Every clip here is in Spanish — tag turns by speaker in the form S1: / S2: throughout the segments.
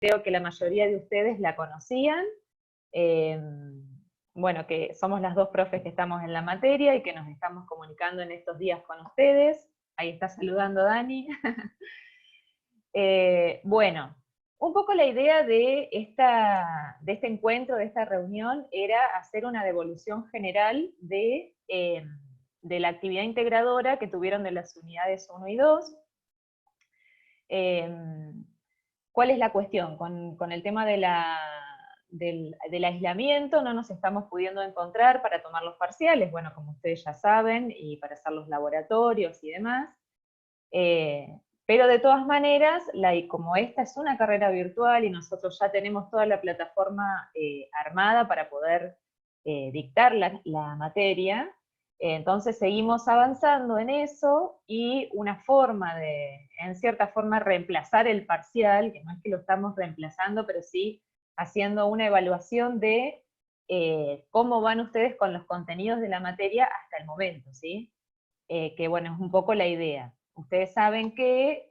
S1: creo que la mayoría de ustedes la conocían. Bueno, que somos las dos profes que estamos en la materia y que nos estamos comunicando en estos días con ustedes. Ahí está saludando Dani. Bueno, un poco la idea de este encuentro, de esta reunión, era hacer una devolución general de la actividad integradora que tuvieron de las unidades 1 y 2. ¿Cuál es la cuestión? Con el tema del aislamiento no nos estamos pudiendo encontrar para tomar los parciales, bueno, como ustedes ya saben, y para hacer los laboratorios y demás. Pero de todas maneras, como esta es una carrera virtual y nosotros ya tenemos toda la plataforma armada para poder dictar la materia, entonces seguimos avanzando en eso, y una forma en cierta forma, reemplazar el parcial, que no es que lo estamos reemplazando, pero sí haciendo una evaluación de cómo van ustedes con los contenidos de la materia hasta el momento, ¿sí? Que bueno, es un poco la idea. Ustedes saben que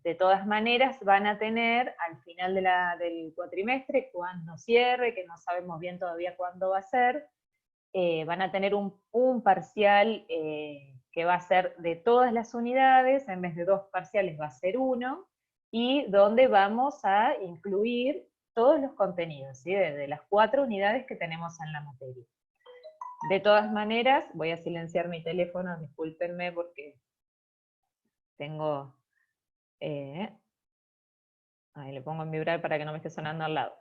S1: de todas maneras van a tener al final del cuatrimestre, cuando cierre, que no sabemos bien todavía cuándo va a ser, van a tener un parcial que va a ser de todas las unidades, en vez de 2 parciales va a ser 1, y donde vamos a incluir todos los contenidos, ¿sí? de las 4 unidades que tenemos en la materia. De todas maneras, voy a silenciar mi teléfono, discúlpenme porque tengo... ahí le pongo en vibrar para que no me esté sonando al lado.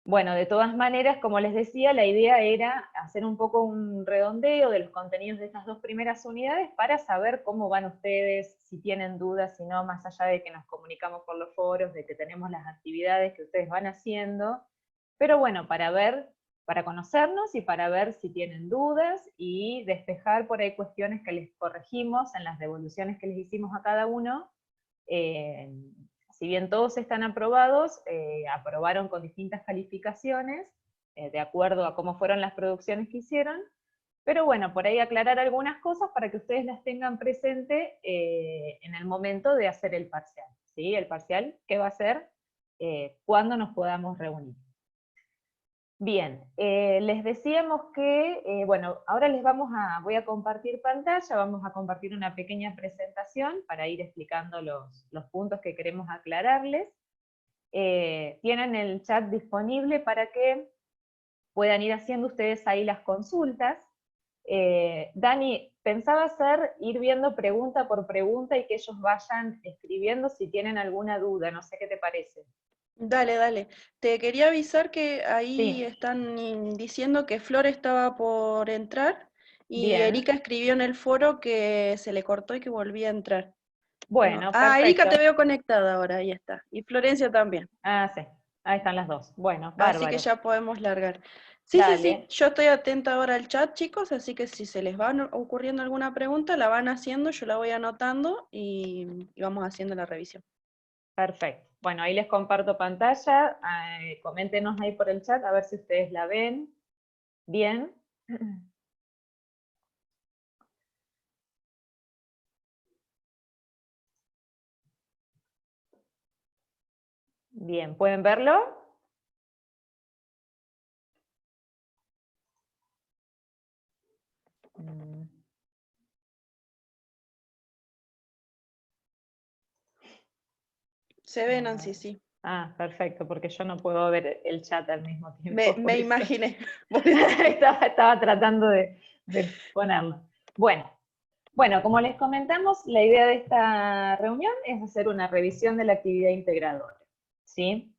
S1: Bueno, de todas maneras, como les decía, la idea era hacer un poco un redondeo de los contenidos de estas 2 primeras unidades para saber cómo van ustedes, si tienen dudas, si no, más allá de que nos comunicamos por los foros, de que tenemos las actividades que ustedes van haciendo, pero bueno, para conocernos y para ver si tienen dudas y despejar por ahí cuestiones que les corregimos en las devoluciones que les hicimos a cada uno. Si bien todos están aprobados, aprobaron con distintas calificaciones, de acuerdo a cómo fueron las producciones que hicieron, pero bueno, por ahí aclarar algunas cosas para que ustedes las tengan presente en el momento de hacer el parcial, ¿sí? El parcial que va a ser cuando nos podamos reunir. Bien, les decíamos que, bueno, ahora voy a compartir pantalla, vamos a compartir una pequeña presentación para ir explicando los puntos que queremos aclararles. Tienen el chat disponible para que puedan ir haciendo ustedes ahí las consultas. Dani, pensaba ir viendo pregunta por pregunta y que ellos vayan escribiendo si tienen alguna duda, no sé qué te parece.
S2: Dale, dale. Te quería avisar que ahí
S1: Sí,
S2: están diciendo que Flor estaba por entrar y
S1: bien.
S2: Erika escribió en el foro que se le cortó y que volvía a entrar. No.
S1: Bueno,
S2: Ah, Erika te
S1: perfecto.
S2: veo conectada ahora, ahí está. Y Florencia también.
S1: Ah, sí, ahí están las dos. Bueno,
S2: Así que
S1: bárbaro.
S2: ya podemos largar. Sí, sí, sí.
S1: Dale,
S2: Yo estoy atenta ahora al chat, chicos, así que si se les va ocurriendo alguna pregunta, la van haciendo, yo la voy anotando y vamos haciendo la revisión.
S1: perfecto. Bueno, ahí les comparto pantalla. Coméntenos ahí por el chat a ver si ustedes la ven bien. Bien, ¿pueden verlo? Mm.
S2: Se ve, Nancy, sí.
S1: Ah, perfecto, porque yo no puedo ver el chat al mismo
S2: Me,
S1: tiempo, por
S2: me
S1: eso
S2: imaginé, por eso.
S1: estaba tratando de ponerlo. Bueno, como les comentamos, la idea de esta reunión es hacer una revisión de la actividad integradora, ¿sí?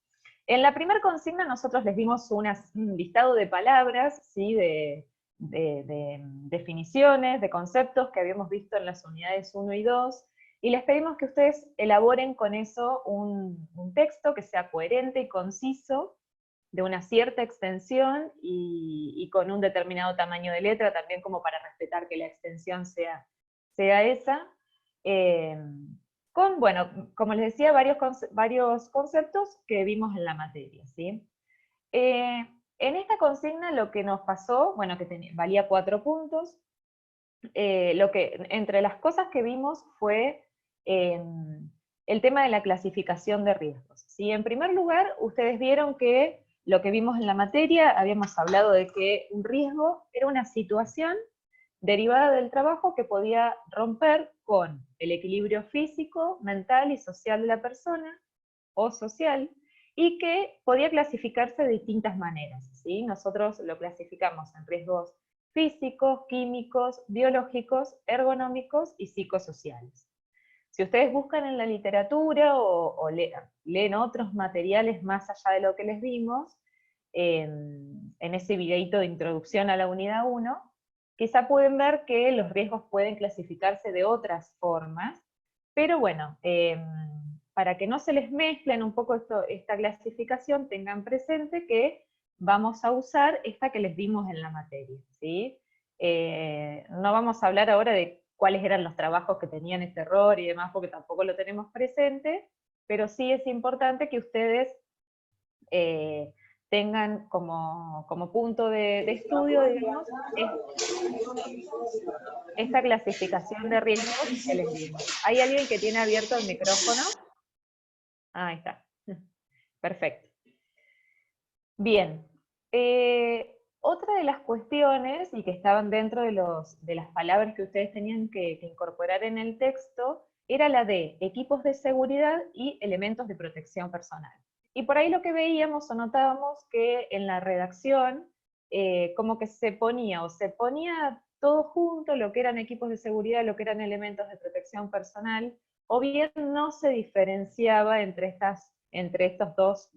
S1: En la primera consigna nosotros les dimos un listado de palabras, ¿sí? De definiciones, de conceptos que habíamos visto en las unidades 1 y 2, y les pedimos que ustedes elaboren con eso un texto que sea coherente y conciso, de una cierta extensión y con un determinado tamaño de letra, también como para respetar que la extensión sea esa. Con, bueno, como les decía, varios conceptos que vimos en la materia, ¿sí? En esta consigna lo que nos pasó, bueno, que valía 4 puntos, entre las cosas que vimos fue el tema de la clasificación de riesgos. ¿Sí? En primer lugar, ustedes vieron que lo que vimos en la materia, habíamos hablado de que un riesgo era una situación derivada del trabajo que podía romper con el equilibrio físico, mental y social de la persona, o social, y que podía clasificarse de distintas maneras. ¿Sí? Nosotros lo clasificamos en riesgos físicos, químicos, biológicos, ergonómicos y psicosociales. Si ustedes buscan en la literatura o leen otros materiales más allá de lo que les dimos, en ese videito de introducción a la unidad 1, quizá pueden ver que los riesgos pueden clasificarse de otras formas, pero bueno, para que no se les mezclen un poco esta clasificación, tengan presente que vamos a usar esta que les dimos en la materia, ¿sí? No vamos a hablar ahora de cuáles eran los trabajos que tenían este error y demás, porque tampoco lo tenemos presente, pero sí es importante que ustedes tengan como punto de estudio, digamos, esta clasificación de riesgos que les dimos. ¿Hay alguien que tiene abierto el micrófono? Ah, ahí está. Perfecto. Bien. Otra de las cuestiones, y que estaban dentro de las palabras que ustedes tenían que incorporar en el texto, era la de equipos de seguridad y elementos de protección personal. Y por ahí lo que veíamos o notábamos que en la redacción, como que se ponía todo junto, lo que eran equipos de seguridad, lo que eran elementos de protección personal, o bien no se diferenciaba entre estas dos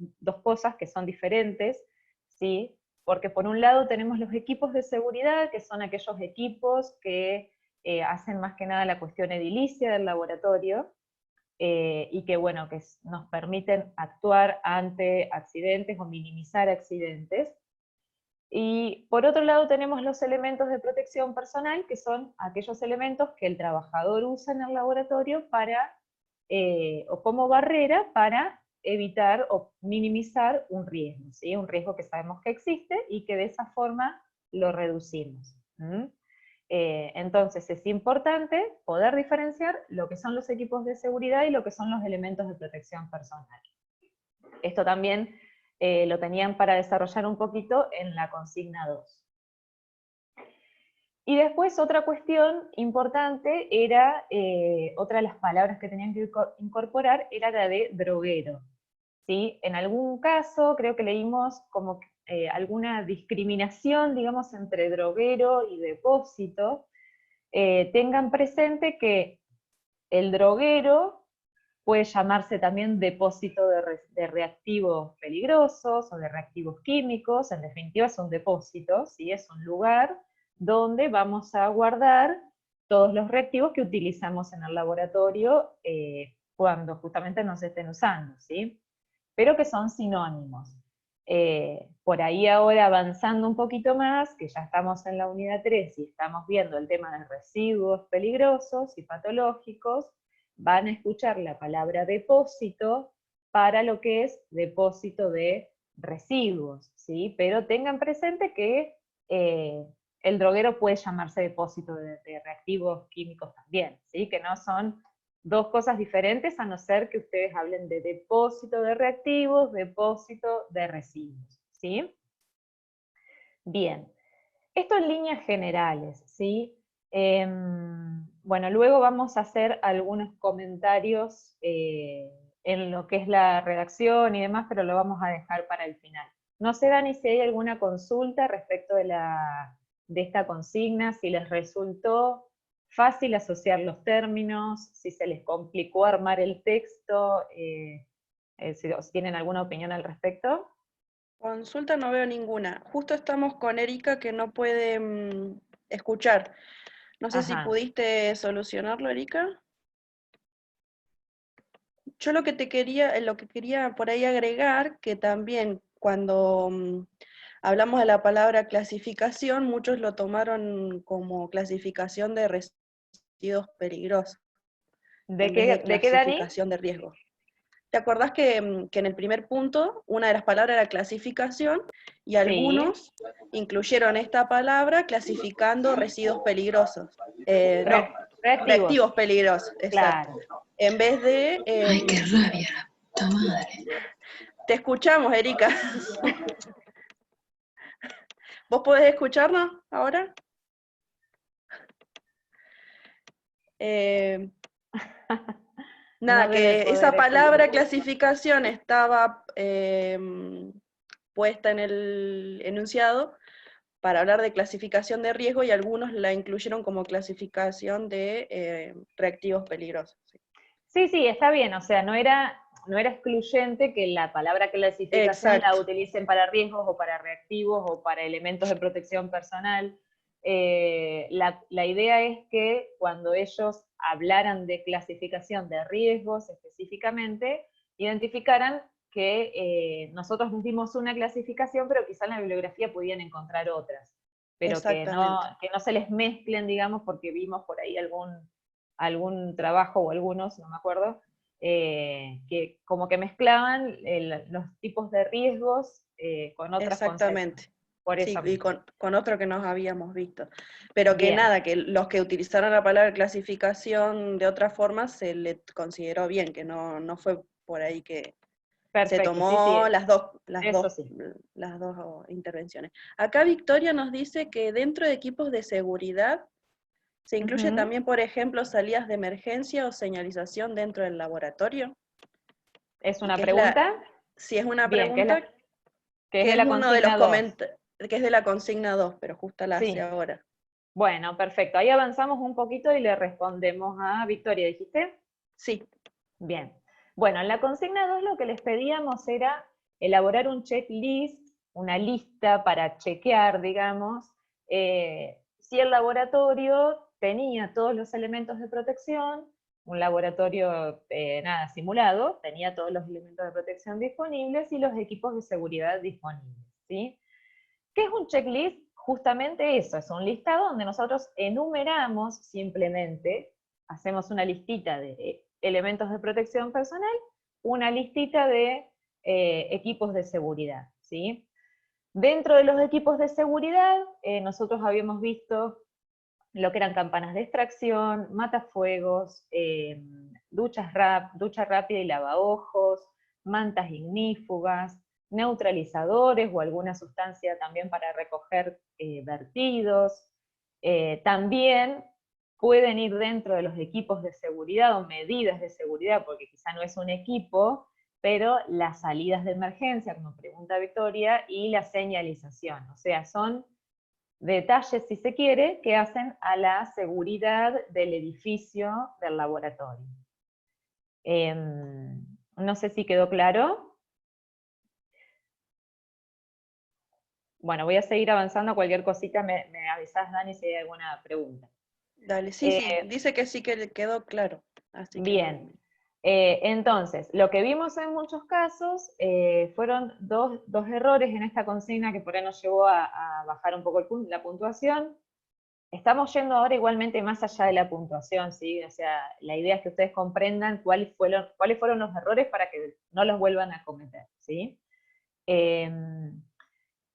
S1: cosas que son diferentes, ¿sí? Porque por un lado tenemos los equipos de seguridad, que son aquellos equipos que hacen más que nada la cuestión edilicia del laboratorio, y que, bueno, que nos permiten actuar ante accidentes o minimizar accidentes. Y por otro lado tenemos los elementos de protección personal, que son aquellos elementos que el trabajador usa en el laboratorio o como barrera para evitar o minimizar un riesgo, ¿sí? Un riesgo que sabemos que existe y que de esa forma lo reducimos. Entonces es importante poder diferenciar lo que son los equipos de seguridad y lo que son los elementos de protección personal. Esto también lo tenían para desarrollar un poquito en la consigna 2. Y después otra cuestión importante era, otra de las palabras que tenían que incorporar era la de droguero. ¿Sí? En algún caso creo que leímos como alguna discriminación, digamos, entre droguero y depósito. Tengan presente que el droguero puede llamarse también depósito de reactivos peligrosos o de reactivos químicos, en definitiva son depósitos, ¿sí? Es un lugar donde vamos a guardar todos los reactivos que utilizamos en el laboratorio cuando justamente nos estén usando, ¿sí? Pero que son sinónimos. Por ahí ahora avanzando un poquito más, que ya estamos en la unidad 3 y estamos viendo el tema de residuos peligrosos y patológicos, van a escuchar la palabra depósito para lo que es depósito de residuos, ¿sí? Pero tengan presente que el droguero puede llamarse depósito de reactivos químicos también, ¿sí? Que no son dos cosas diferentes, a no ser que ustedes hablen de depósito de reactivos, depósito de residuos, ¿sí? Bien, esto en líneas generales, ¿sí? Bueno, luego vamos a hacer algunos comentarios en lo que es la redacción y demás, pero lo vamos a dejar para el final. No sé, Dani, si hay alguna consulta respecto de esta consigna, si les resultó fácil asociar los términos, si se les complicó armar el texto, si tienen alguna opinión al respecto.
S2: Consulta no veo ninguna. Justo estamos con Erika que no puede escuchar. No sé si pudiste solucionarlo, Erika. Yo lo que quería por ahí agregar, que también cuando hablamos de la palabra clasificación, muchos lo tomaron como clasificación de residuos peligrosos.
S1: ¿De qué,
S2: clasificación de riesgo. ¿Te acordás que en el primer punto una de las palabras era clasificación y algunos incluyeron esta palabra clasificando residuos peligrosos?
S1: Reactivos,
S2: reactivos peligrosos, exacto.
S1: claro.
S2: En vez de...
S3: Ay, qué rabia, la puta madre.
S2: Te escuchamos, Erika. ¿Vos podés escucharnos ahora? Nada,
S1: No debe
S2: que esa
S1: poder
S2: palabra
S1: escuchar.
S2: clasificación estaba puesta en el enunciado para hablar de clasificación de riesgo y algunos la incluyeron como clasificación de reactivos peligrosos. Sí.
S1: Sí, sí, está bien, o sea, no era excluyente que la palabra clasificación la
S2: Exacto,
S1: utilicen para riesgos o para reactivos o para elementos de protección personal. La idea es que cuando ellos hablaran de clasificación de riesgos específicamente, identificaran que nosotros nos dimos una clasificación, pero quizá en la bibliografía podían encontrar otras, pero
S2: exactamente.
S1: que no se les mezclen, digamos, porque vimos por ahí algún trabajo o algunos, no me acuerdo, que como que mezclaban los tipos de riesgos con otros conceptos.
S2: Exactamente.
S1: Por
S2: Sí,
S1: eso
S2: y
S1: mismo.
S2: con otro que nos habíamos visto. Pero que
S1: Bien,
S2: nada, que los que utilizaron la palabra clasificación de otra forma se le consideró bien, que no fue por ahí que se
S1: perfecto, sí,
S2: tomó
S1: sí, eso sí.
S2: las dos intervenciones. Acá Victoria nos dice que dentro de equipos de seguridad se incluye
S1: Ujú.
S2: también, por ejemplo, salidas de emergencia o señalización dentro del laboratorio.
S1: ¿Es
S2: Y
S1: una
S2: que es la,
S1: pregunta?
S2: si es una
S1: Bien,
S2: pregunta,
S1: que es
S2: que
S1: de
S2: es
S1: la
S2: uno de los
S1: consigna 2.
S2: que es de la consigna 2, pero justo la hace
S1: Sí,
S2: ahora.
S1: bueno, perfecto. Ahí avanzamos un poquito y le respondemos a Victoria, ¿dijiste?
S2: Sí,
S1: Bien. Bueno, en la consigna 2 lo que les pedíamos era elaborar un checklist, una lista para chequear, digamos, si el laboratorio tenía todos los elementos de protección, un laboratorio nada simulado, tenía todos los elementos de protección disponibles y los equipos de seguridad disponibles, ¿sí? ¿Qué es un checklist? Justamente eso, es un listado donde nosotros enumeramos simplemente, hacemos una listita de elementos de protección personal, una listita de equipos de seguridad, ¿sí? Dentro de los equipos de seguridad, nosotros habíamos visto lo que eran campanas de extracción, matafuegos, ducha rápida y lavaojos, mantas ignífugas, neutralizadores o alguna sustancia también para recoger vertidos. También pueden ir dentro de los equipos de seguridad o medidas de seguridad, porque quizá no es un equipo, pero las salidas de emergencia, como pregunta Victoria, y la señalización. O sea, son detalles, si se quiere, que hacen a la seguridad del edificio del laboratorio. No sé si quedó claro. Bueno, voy a seguir avanzando, cualquier cosita me avisás, Dani, si hay alguna pregunta.
S2: dale, sí, sí,
S1: Eh,
S2: dice que sí que le quedó claro, así que
S1: Bien,
S2: no.
S1: entonces, lo que vimos en muchos casos fueron dos errores en esta consigna que por ahí nos llevó a bajar un poco la puntuación. Estamos yendo ahora igualmente más allá de la puntuación, ¿sí? O sea, la idea es que ustedes comprendan cuáles fueron los errores para que no los vuelvan a cometer, ¿sí?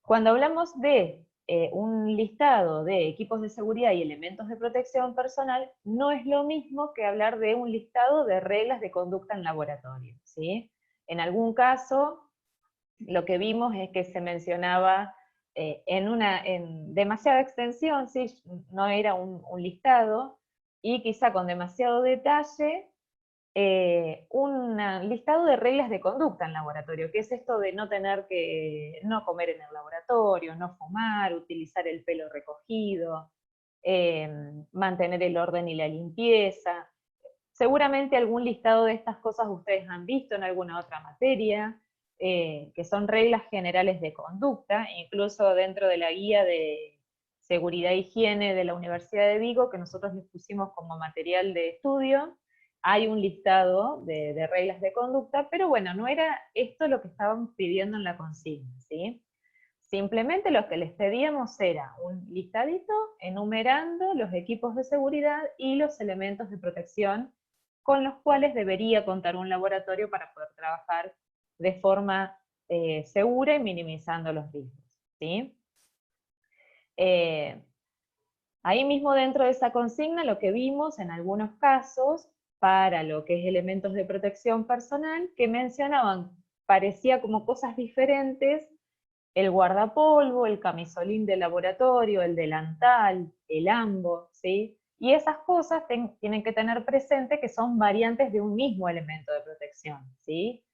S1: Cuando hablamos de un listado de equipos de seguridad y elementos de protección personal, no es lo mismo que hablar de un listado de reglas de conducta en laboratorio, ¿sí? En algún caso, lo que vimos es que se mencionaba en demasiada extensión, ¿sí? No era un listado, y quizá con demasiado detalle, un listado de reglas de conducta en laboratorio, que es esto de no tener que, no comer en el laboratorio, no fumar, utilizar el pelo recogido, mantener el orden y la limpieza. Seguramente algún listado de estas cosas ustedes han visto en alguna otra materia, que son reglas generales de conducta, incluso dentro de la guía de seguridad e higiene de la Universidad de Vigo, que nosotros les pusimos como material de estudio, hay un listado de reglas de conducta, pero bueno, no era esto lo que estaban pidiendo en la consigna, ¿sí? Simplemente lo que les pedíamos era un listadito enumerando los equipos de seguridad y los elementos de protección con los cuales debería contar un laboratorio para poder trabajar de forma segura y minimizando los riesgos, ¿sí? Eh, Ahí mismo dentro de esa consigna lo que vimos en algunos casos, para lo que es elementos de protección personal, que mencionaban, parecía como cosas diferentes, el guardapolvo, el camisolín de laboratorio, el delantal, el ambo, ¿sí? Y esas cosas tienen que tener presente que son variantes de un mismo elemento de protección, ¿sí?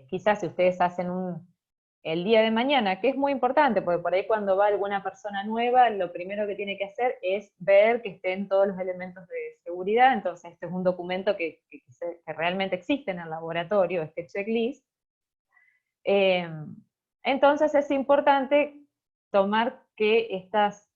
S1: Quizás si ustedes hacen el día de mañana, que es muy importante, porque por ahí cuando va alguna persona nueva, lo primero que tiene que hacer es ver que estén todos los elementos de seguridad, entonces este es un documento que realmente existe en el laboratorio, este checklist. Entonces es importante tomar que estas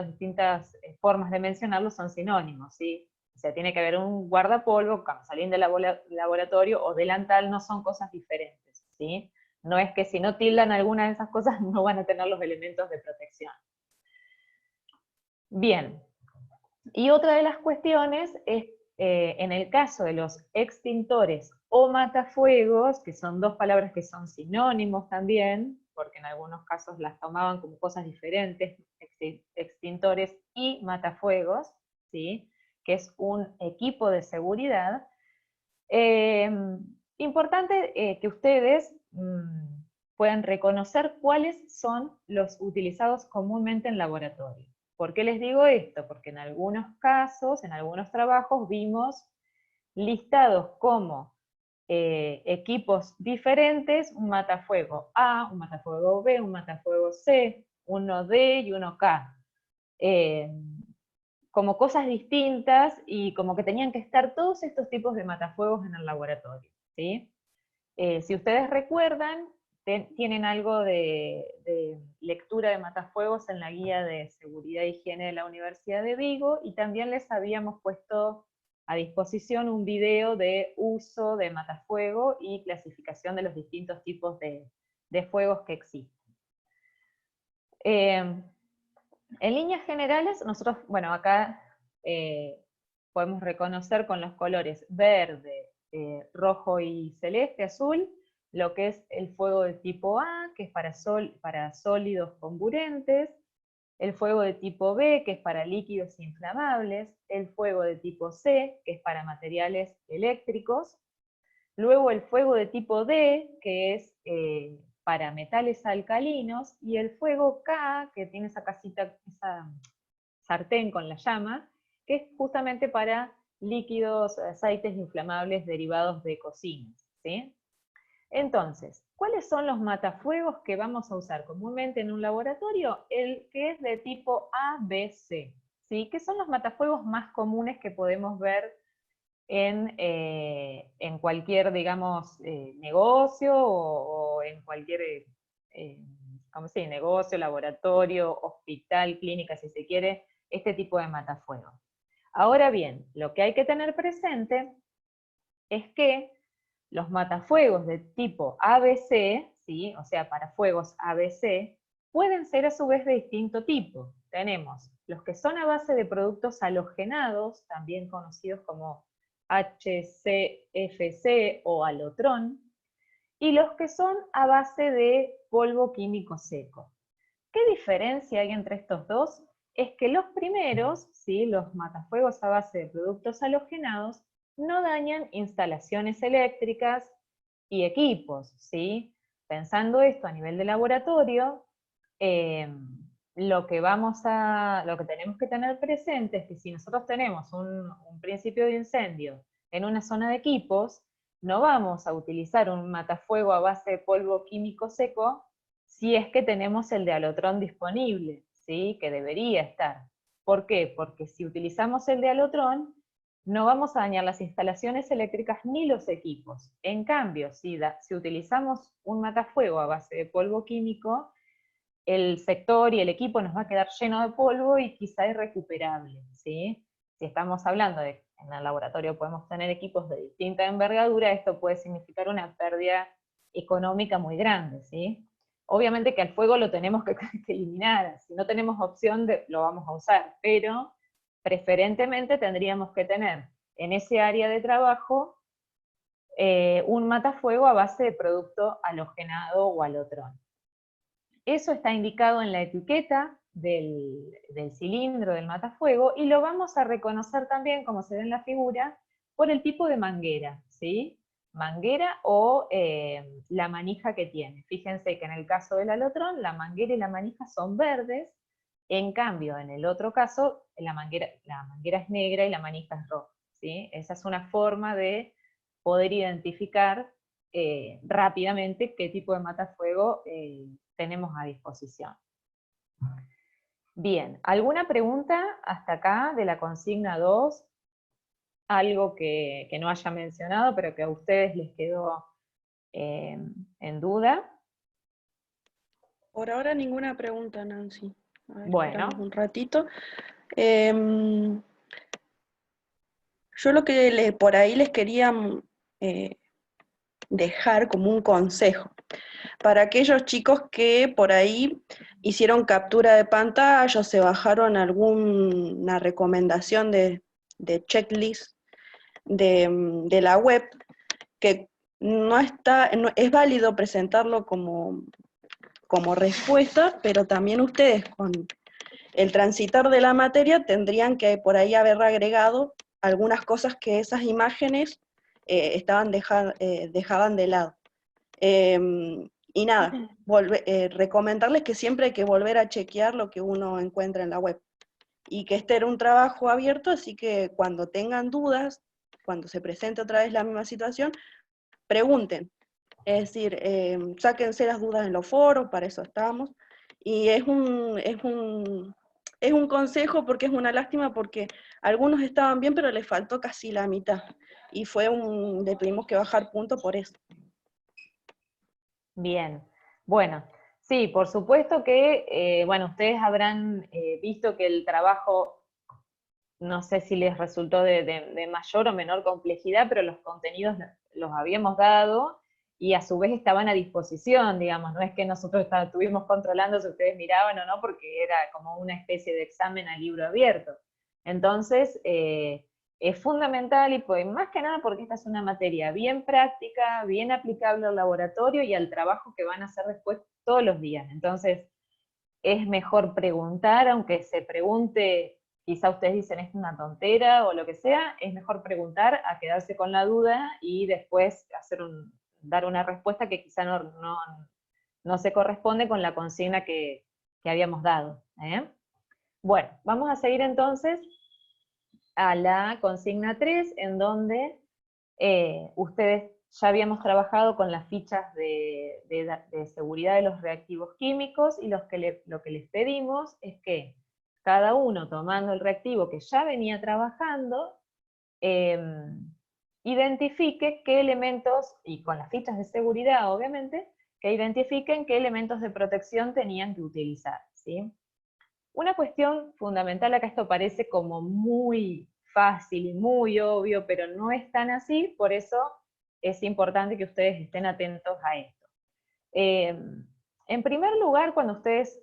S1: distintas formas de mencionarlo son sinónimos, ¿sí? O sea, tiene que haber un guardapolvo, camisolín de laboratorio o delantal, no son cosas diferentes, ¿sí? No es que si no tildan alguna de esas cosas no van a tener los elementos de protección. Bien, y otra de las cuestiones es, en el caso de los extintores o matafuegos, que son dos palabras que son sinónimos también, porque en algunos casos las tomaban como cosas diferentes, extintores y matafuegos, ¿sí? Que es un equipo de seguridad. Importante que ustedes puedan reconocer cuáles son los utilizados comúnmente en laboratorio. ¿Por qué les digo esto? Porque en algunos casos, en algunos trabajos, vimos listados como equipos diferentes, un matafuego A, un matafuego B, un matafuego C, uno D y uno K. Como cosas distintas y como que tenían que estar todos estos tipos de matafuegos en el laboratorio, ¿sí? Si ustedes recuerdan, tienen algo de lectura de matafuegos en la guía de seguridad e higiene de la Universidad de Vigo, y también les habíamos puesto a disposición un video de uso de matafuego y clasificación de los distintos tipos de fuegos que existen. En líneas generales, nosotros, bueno, acá podemos reconocer con los colores verde, rojo y celeste, azul, lo que es el fuego de tipo A, que es para sólidos comburentes, el fuego de tipo B, que es para líquidos inflamables, el fuego de tipo C, que es para materiales eléctricos, luego el fuego de tipo D, que es para metales alcalinos, y el fuego K, que tiene esa casita, esa sartén con la llama, que es justamente para líquidos, aceites inflamables derivados de cocinas, ¿sí? Entonces, ¿cuáles son los matafuegos que vamos a usar comúnmente en un laboratorio? El que es de tipo ABC, ¿sí? Que son los matafuegos más comunes que podemos ver en cualquier, digamos, negocio o en cualquier, ¿cómo se dice? Negocio, laboratorio, hospital, clínica, si se quiere, este tipo de matafuegos. Ahora bien, lo que hay que tener presente es que los matafuegos de tipo ABC, ¿sí? O sea, para fuegos ABC, pueden ser a su vez de distinto tipo. Tenemos los que son a base de productos halogenados, también conocidos como HCFC o alotrón, y los que son a base de polvo químico seco. ¿Qué diferencia hay entre estos dos? Es que los primeros, ¿sí? Los matafuegos a base de productos halogenados, no dañan instalaciones eléctricas y equipos, ¿sí? Pensando esto a nivel de laboratorio, lo que tenemos que tener presente es que si nosotros tenemos un principio de incendio en una zona de equipos, no vamos a utilizar un matafuego a base de polvo químico seco si es que tenemos el de alotrón disponible, ¿sí? Que debería estar. ¿Por qué? Porque si utilizamos el de alotrón, no vamos a dañar las instalaciones eléctricas ni los equipos. En cambio, si utilizamos un matafuego a base de polvo químico, el sector y el equipo nos va a quedar lleno de polvo y quizá irrecuperable, ¿sí? Si estamos hablando de que en el laboratorio podemos tener equipos de distinta envergadura, esto puede significar una pérdida económica muy grande, ¿sí? Obviamente que al fuego lo tenemos que eliminar, si no tenemos opción lo vamos a usar, pero preferentemente tendríamos que tener en ese área de trabajo un matafuego a base de producto halogenado o alotrón. Eso está indicado en la etiqueta del cilindro del matafuego, y lo vamos a reconocer también, como se ve en la figura, por el tipo de manguera, ¿sí? Manguera o la manija que tiene. Fíjense que en el caso del alotrón, la manguera y la manija son verdes, en cambio, en el otro caso, la manguera es negra y la manija es roja, ¿sí? Esa es una forma de poder identificar rápidamente qué tipo de matafuego tenemos a disposición. Bien, ¿alguna pregunta hasta acá de la consigna 2? Algo que no haya mencionado, pero que a ustedes les quedó en duda.
S2: Por ahora ninguna pregunta, Nancy. A ver,
S1: Bueno.
S2: esperamos un ratito. Yo lo que por ahí les quería dejar como un consejo para aquellos chicos que por ahí hicieron captura de pantalla o se bajaron alguna recomendación de checklist de la web, que es válido presentarlo como respuesta, pero también ustedes con el transitar de la materia tendrían que por ahí haber agregado algunas cosas que esas imágenes dejaban de lado. Y nada, recomendarles que siempre hay que volver a chequear lo que uno encuentra en la web. Y que este era un trabajo abierto, así que cuando tengan dudas, cuando se presente otra vez la misma situación, pregunten. Es decir, sáquense las dudas en los foros, para eso estamos. Y es un consejo, porque es una lástima, porque algunos estaban bien, pero les faltó casi la mitad. Y le tuvimos que bajar punto por eso.
S1: Bien, bueno, sí, por supuesto que, bueno, ustedes habrán visto que el trabajo, no sé si les resultó de mayor o menor complejidad, pero los contenidos los habíamos dado y a su vez estaban a disposición, digamos, no es que nosotros estuvimos controlando si ustedes miraban o no, porque era como una especie de examen a libro abierto. Entonces, es fundamental, y pues, más que nada porque esta es una materia bien práctica, bien aplicable al laboratorio y al trabajo que van a hacer después todos los días. Entonces, es mejor preguntar, aunque se pregunte, quizá ustedes dicen es una tontera o lo que sea, es mejor preguntar a quedarse con la duda y después dar una respuesta que quizá no se corresponde con la consigna que habíamos dado. Bueno, vamos a seguir entonces a la consigna 3, en donde ustedes ya habíamos trabajado con las fichas de seguridad de los reactivos químicos, y lo que les pedimos es que cada uno, tomando el reactivo que ya venía trabajando, identifique qué elementos, y con las fichas de seguridad obviamente, que identifiquen qué elementos de protección tenían que utilizar, ¿sí? Una cuestión fundamental, acá esto parece como muy fácil y muy obvio, pero no es tan así, por eso es importante que ustedes estén atentos a esto. En primer lugar, cuando ustedes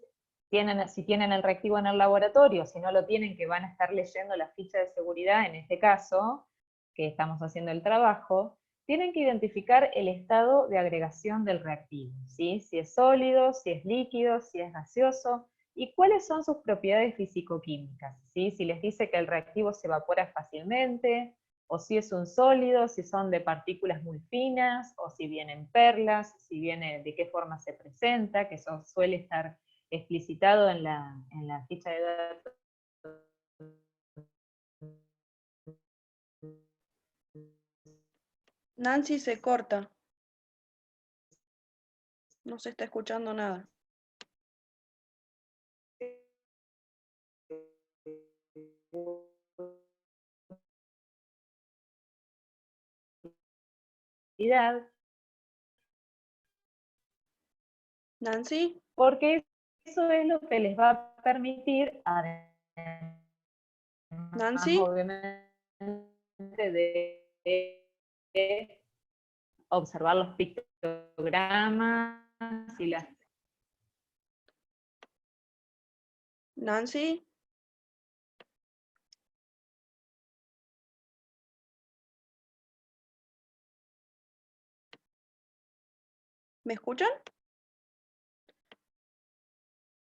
S1: si tienen el reactivo en el laboratorio, si no lo tienen, que van a estar leyendo la ficha de seguridad, en este caso, que estamos haciendo el trabajo, tienen que identificar el estado de agregación del reactivo, ¿sí? Si es sólido, si es líquido, si es gaseoso, y cuáles son sus propiedades físico-químicas, ¿sí? Si les dice que el reactivo se evapora fácilmente, o si es un sólido, si son de partículas muy finas, o si vienen perlas, si viene de qué forma se presenta, que eso suele estar explicitado en la ficha de datos.
S2: Nancy se corta. No se está escuchando nada. Nancy.
S1: Porque eso es lo que les va a permitir, además,
S2: Nancy.
S1: obviamente, de observar los pictogramas y las...
S2: Nancy. ¿Me escuchan?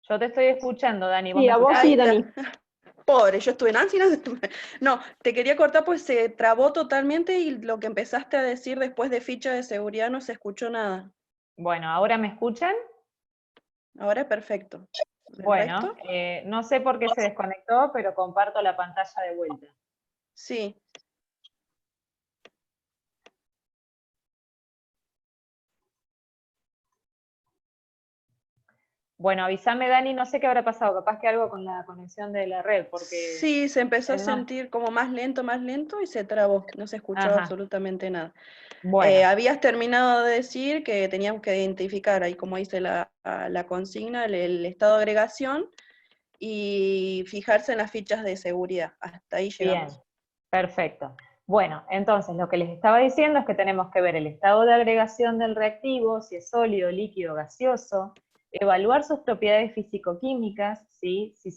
S1: Yo te estoy escuchando, Dani. ¿Vos
S4: Sí,
S1: me
S4: a vos
S1: escuchás?
S4: sí,
S2: Ahí está.
S4: Dani.
S2: Pobre, yo estuve Nancy, no, te quería cortar pues se trabó totalmente y lo que empezaste a decir después de ficha de seguridad no se escuchó nada.
S1: Bueno, ¿ahora me escuchan?
S2: Ahora es perfecto. ¿El
S1: Bueno,
S2: resto?
S1: no sé por qué se desconectó, pero comparto la pantalla de vuelta.
S2: Sí.
S1: Bueno, avísame, Dani, no sé qué habrá pasado, capaz que algo con la conexión de la red, porque
S2: Sí, se empezó a
S1: no.
S2: sentir como más lento y se trabó, no se escuchó
S1: Ajá,
S2: absolutamente nada.
S1: bueno,
S2: Habías terminado de decir que teníamos que identificar, ahí como dice la consigna, el estado de agregación y fijarse en las fichas de seguridad. Hasta ahí
S1: bien,
S2: llegamos.
S1: perfecto. Bueno, entonces lo que les estaba diciendo es que tenemos que ver el estado de agregación del reactivo, si es sólido, líquido, gaseoso, evaluar sus propiedades físico-químicas, ¿sí? Si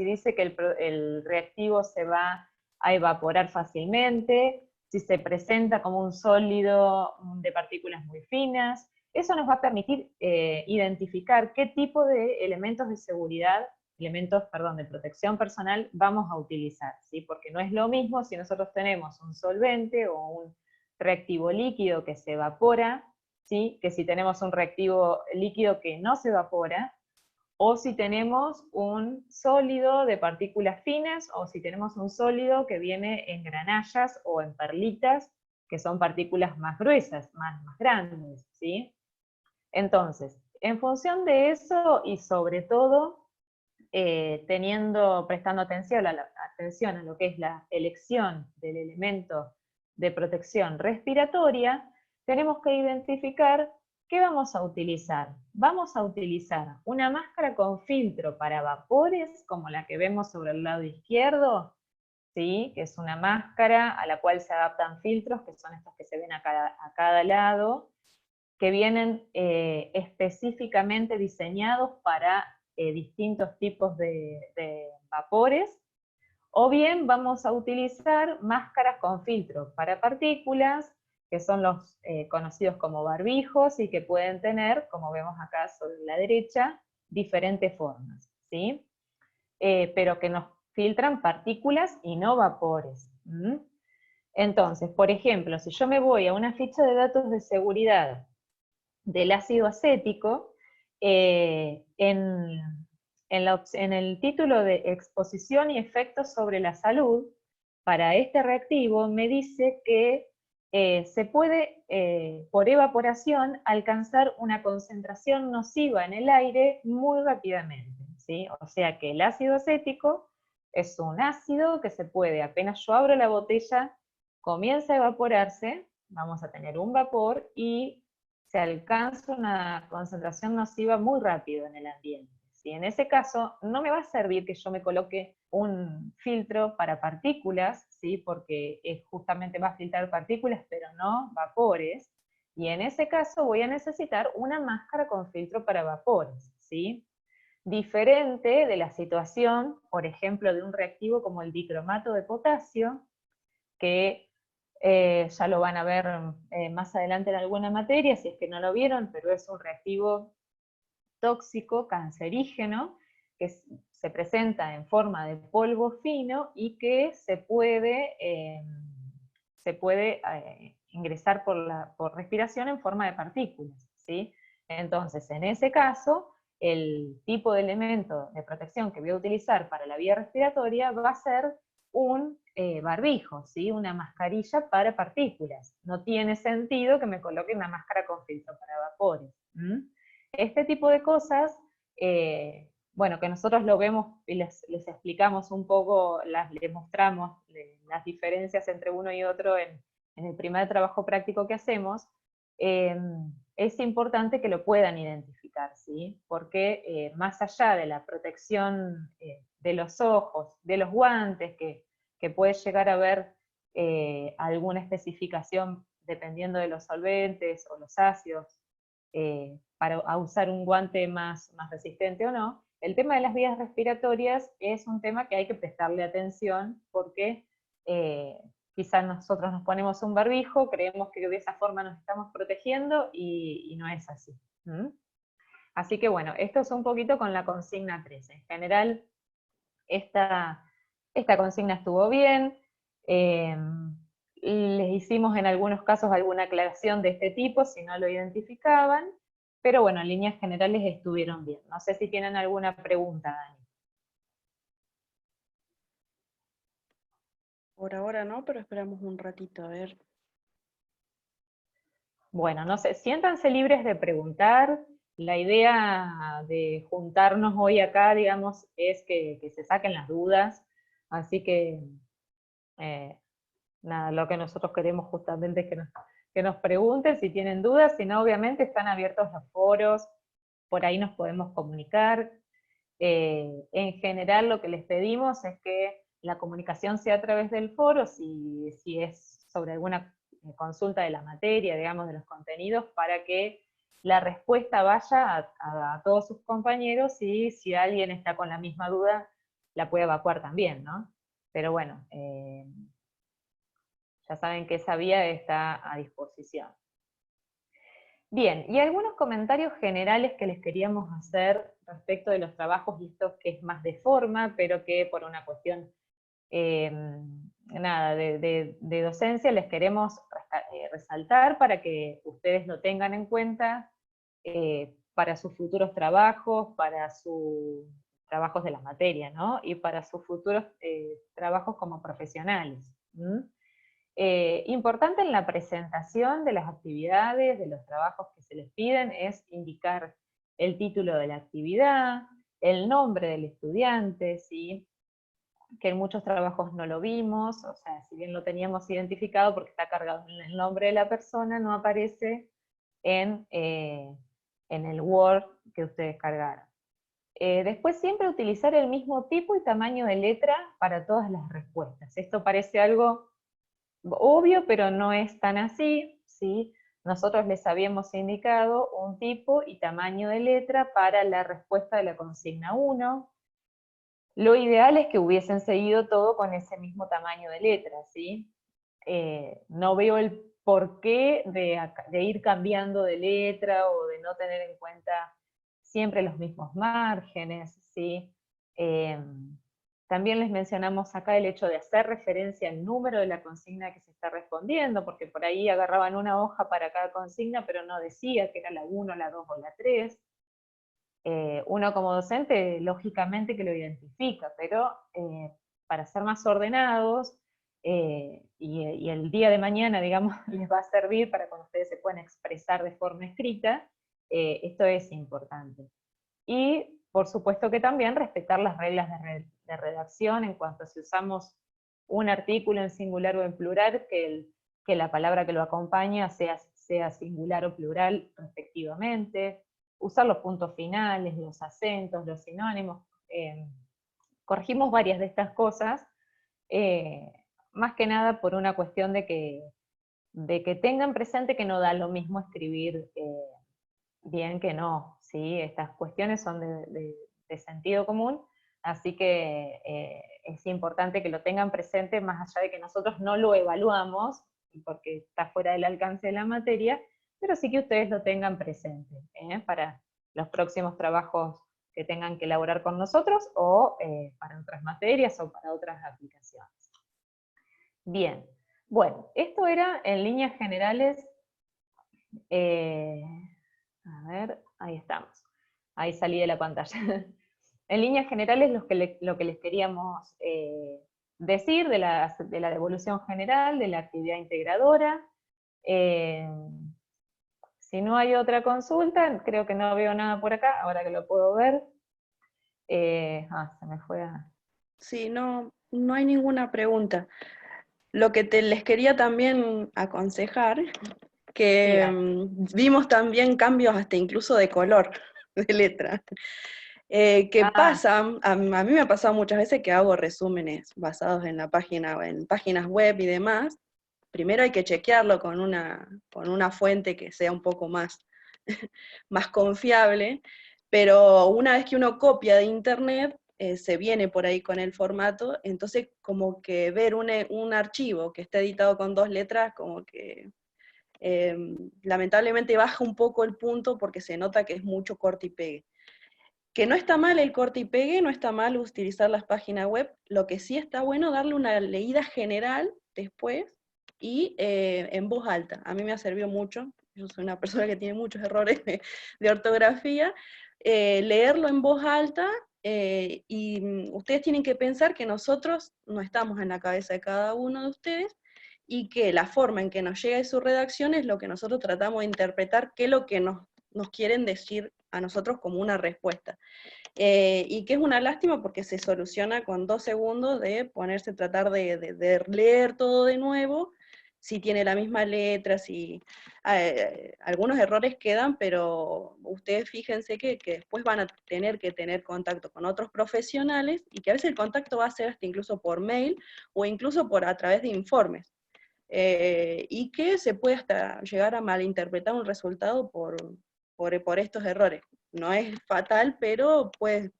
S1: dice que el reactivo se va a evaporar fácilmente, si se presenta como un sólido de partículas muy finas. Eso nos va a permitir identificar qué tipo de elementos de seguridad, de protección personal vamos a utilizar, ¿sí? Porque no es lo mismo si nosotros tenemos un solvente o un reactivo líquido que se evapora, ¿sí? Que si tenemos un reactivo líquido que no se evapora, o si tenemos un sólido de partículas finas, o si tenemos un sólido que viene en granallas o en perlitas, que son partículas más gruesas, más grandes, ¿sí? Entonces, en función de eso, y sobre todo, prestando atención a lo que es la elección del elemento de protección respiratoria, tenemos que identificar qué vamos a utilizar. Vamos a utilizar una máscara con filtro para vapores, como la que vemos sobre el lado izquierdo, ¿sí? Que es una máscara a la cual se adaptan filtros, que son estos que se ven a cada lado, que vienen específicamente diseñados para distintos tipos de vapores, o bien vamos a utilizar máscaras con filtro para partículas, que son los conocidos como barbijos y que pueden tener, como vemos acá sobre la derecha, diferentes formas, ¿sí? Pero que nos filtran partículas y no vapores. Entonces, por ejemplo, si yo me voy a una ficha de datos de seguridad del ácido acético, en el título de exposición y efectos sobre la salud, para este reactivo me dice que se puede, por evaporación, alcanzar una concentración nociva en el aire muy rápidamente, ¿sí? O sea que el ácido acético es un ácido que se puede, apenas yo abro la botella, comienza a evaporarse, vamos a tener un vapor y se alcanza una concentración nociva muy rápido en el ambiente. ¿Sí? En ese caso, no me va a servir que yo me coloque un filtro para partículas, ¿sí? Porque justamente va a filtrar partículas, pero no vapores, y en ese caso voy a necesitar una máscara con filtro para vapores, ¿sí? Diferente de la situación, por ejemplo, de un reactivo como el dicromato de potasio, que ya lo van a ver más adelante en alguna materia, si es que no lo vieron, pero es un reactivo tóxico, cancerígeno, que se presenta en forma de polvo fino y que se puede ingresar por respiración en forma de partículas, ¿sí? Entonces, en ese caso, el tipo de elemento de protección que voy a utilizar para la vía respiratoria va a ser un barbijo, ¿sí? Una mascarilla para partículas. No tiene sentido que me coloque una máscara con filtro para vapores. Este tipo de cosas, bueno, que nosotros lo vemos y les explicamos un poco, les mostramos las diferencias entre uno y otro en el primer trabajo práctico que hacemos, es importante que lo puedan identificar, ¿sí? Porque más allá de la protección de los ojos, de los guantes, que puede llegar a haber alguna especificación dependiendo de los solventes o los ácidos, para usar un guante más resistente o no, el tema de las vías respiratorias es un tema que hay que prestarle atención porque quizás nosotros nos ponemos un barbijo, creemos que de esa forma nos estamos protegiendo y no es así. Así que bueno, esto es un poquito con la consigna 13. En general, esta consigna estuvo bien. Les hicimos en algunos casos alguna aclaración de este tipo, si no lo identificaban, pero bueno, en líneas generales estuvieron bien. No sé si tienen alguna pregunta, Dani.
S2: Por ahora no, pero esperamos un ratito a ver.
S1: Bueno, no sé, siéntanse libres de preguntar. La idea de juntarnos hoy acá, digamos, es que se saquen las dudas. Así que, nada, lo que nosotros queremos justamente es que nos pregunten si tienen dudas, si no, obviamente están abiertos los foros, por ahí nos podemos comunicar. En general lo que les pedimos es que la comunicación sea a través del foro, si es sobre alguna consulta de la materia, digamos, de los contenidos, para que la respuesta vaya a todos sus compañeros, y si alguien está con la misma duda, la puede evacuar también, ¿no? Pero bueno, ya saben que esa vía está a disposición. Bien, y algunos comentarios generales que les queríamos hacer respecto de los trabajos, y esto que es más de forma, pero que por una cuestión nada, de docencia les queremos resaltar para que ustedes lo tengan en cuenta para sus futuros trabajos, para sus trabajos de la materia, ¿no? Y para sus futuros trabajos como profesionales. Importante en la presentación de las actividades, de los trabajos que se les piden, es indicar el título de la actividad, el nombre del estudiante, ¿sí? Que en muchos trabajos no lo vimos, o sea, si bien lo teníamos identificado porque está cargado en el nombre de la persona, no aparece en el Word que ustedes cargaron. Después siempre utilizar el mismo tipo y tamaño de letra para todas las respuestas. Esto parece algo obvio, pero no es tan así, ¿sí? Nosotros les habíamos indicado un tipo y tamaño de letra para la respuesta de la consigna 1. Lo ideal es que hubiesen seguido todo con ese mismo tamaño de letra, ¿sí? No veo el porqué de ir cambiando de letra o de no tener en cuenta siempre los mismos márgenes, ¿sí? También les mencionamos acá el hecho de hacer referencia al número de la consigna que se está respondiendo, porque por ahí agarraban una hoja para cada consigna, pero no decía que era la 1, la 2 o la 3. Uno como docente, lógicamente que lo identifica, pero para ser más ordenados, y el día de mañana, digamos, les va a servir para cuando ustedes se puedan expresar de forma escrita, esto es importante. Y por supuesto que también respetar las reglas de redacción en cuanto a si usamos un artículo en singular o en plural, que la palabra que lo acompaña sea singular o plural respectivamente, usar los puntos finales, los acentos, los sinónimos. Corregimos varias de estas cosas, más que nada por una cuestión de que tengan presente que no da lo mismo escribir bien que no, ¿sí? Estas cuestiones son de sentido común, así que es importante que lo tengan presente, más allá de que nosotros no lo evaluamos, porque está fuera del alcance de la materia, pero sí que ustedes lo tengan presente, para los próximos trabajos que tengan que elaborar con nosotros, o para otras materias, o para otras aplicaciones. Bien, bueno, esto era en líneas generales. A ver, ahí estamos. Ahí salí de la pantalla. En líneas generales lo que les queríamos decir de la devolución general, de la actividad integradora. Si no hay otra consulta, creo que no veo nada por acá, ahora que lo puedo ver. Se me fue a...
S2: Sí, no hay ninguna pregunta. Lo que les quería también aconsejar, que vimos también cambios hasta incluso de color de letra. Pasa, a mí me ha pasado muchas veces que hago resúmenes basados en la página, en páginas web y demás. Primero hay que chequearlo con una fuente que sea un poco más, más confiable, pero una vez que uno copia de internet, se viene por ahí con el formato, entonces como que ver un archivo que está editado con 2 letras, como que lamentablemente baja un poco el punto porque se nota que es mucho corte y pegue. Que no está mal el corte y pegue, no está mal utilizar las páginas web, lo que sí está bueno darle una leída general después y en voz alta. A mí me ha servido mucho, yo soy una persona que tiene muchos errores de ortografía, leerlo en voz alta y ustedes tienen que pensar que nosotros no estamos en la cabeza de cada uno de ustedes y que la forma en que nos llega su redacción es lo que nosotros tratamos de interpretar, qué es lo que nos quieren decir a nosotros como una respuesta. Y que es una lástima porque se soluciona con 2 segundos de ponerse a tratar de leer todo de nuevo, si tiene la misma letra, si algunos errores quedan, pero ustedes fíjense que después van a tener que tener contacto con otros profesionales y que a veces el contacto va a ser hasta incluso por mail o incluso a través de informes. Y que se puede hasta llegar a malinterpretar un resultado por estos errores. No es fatal, pero puede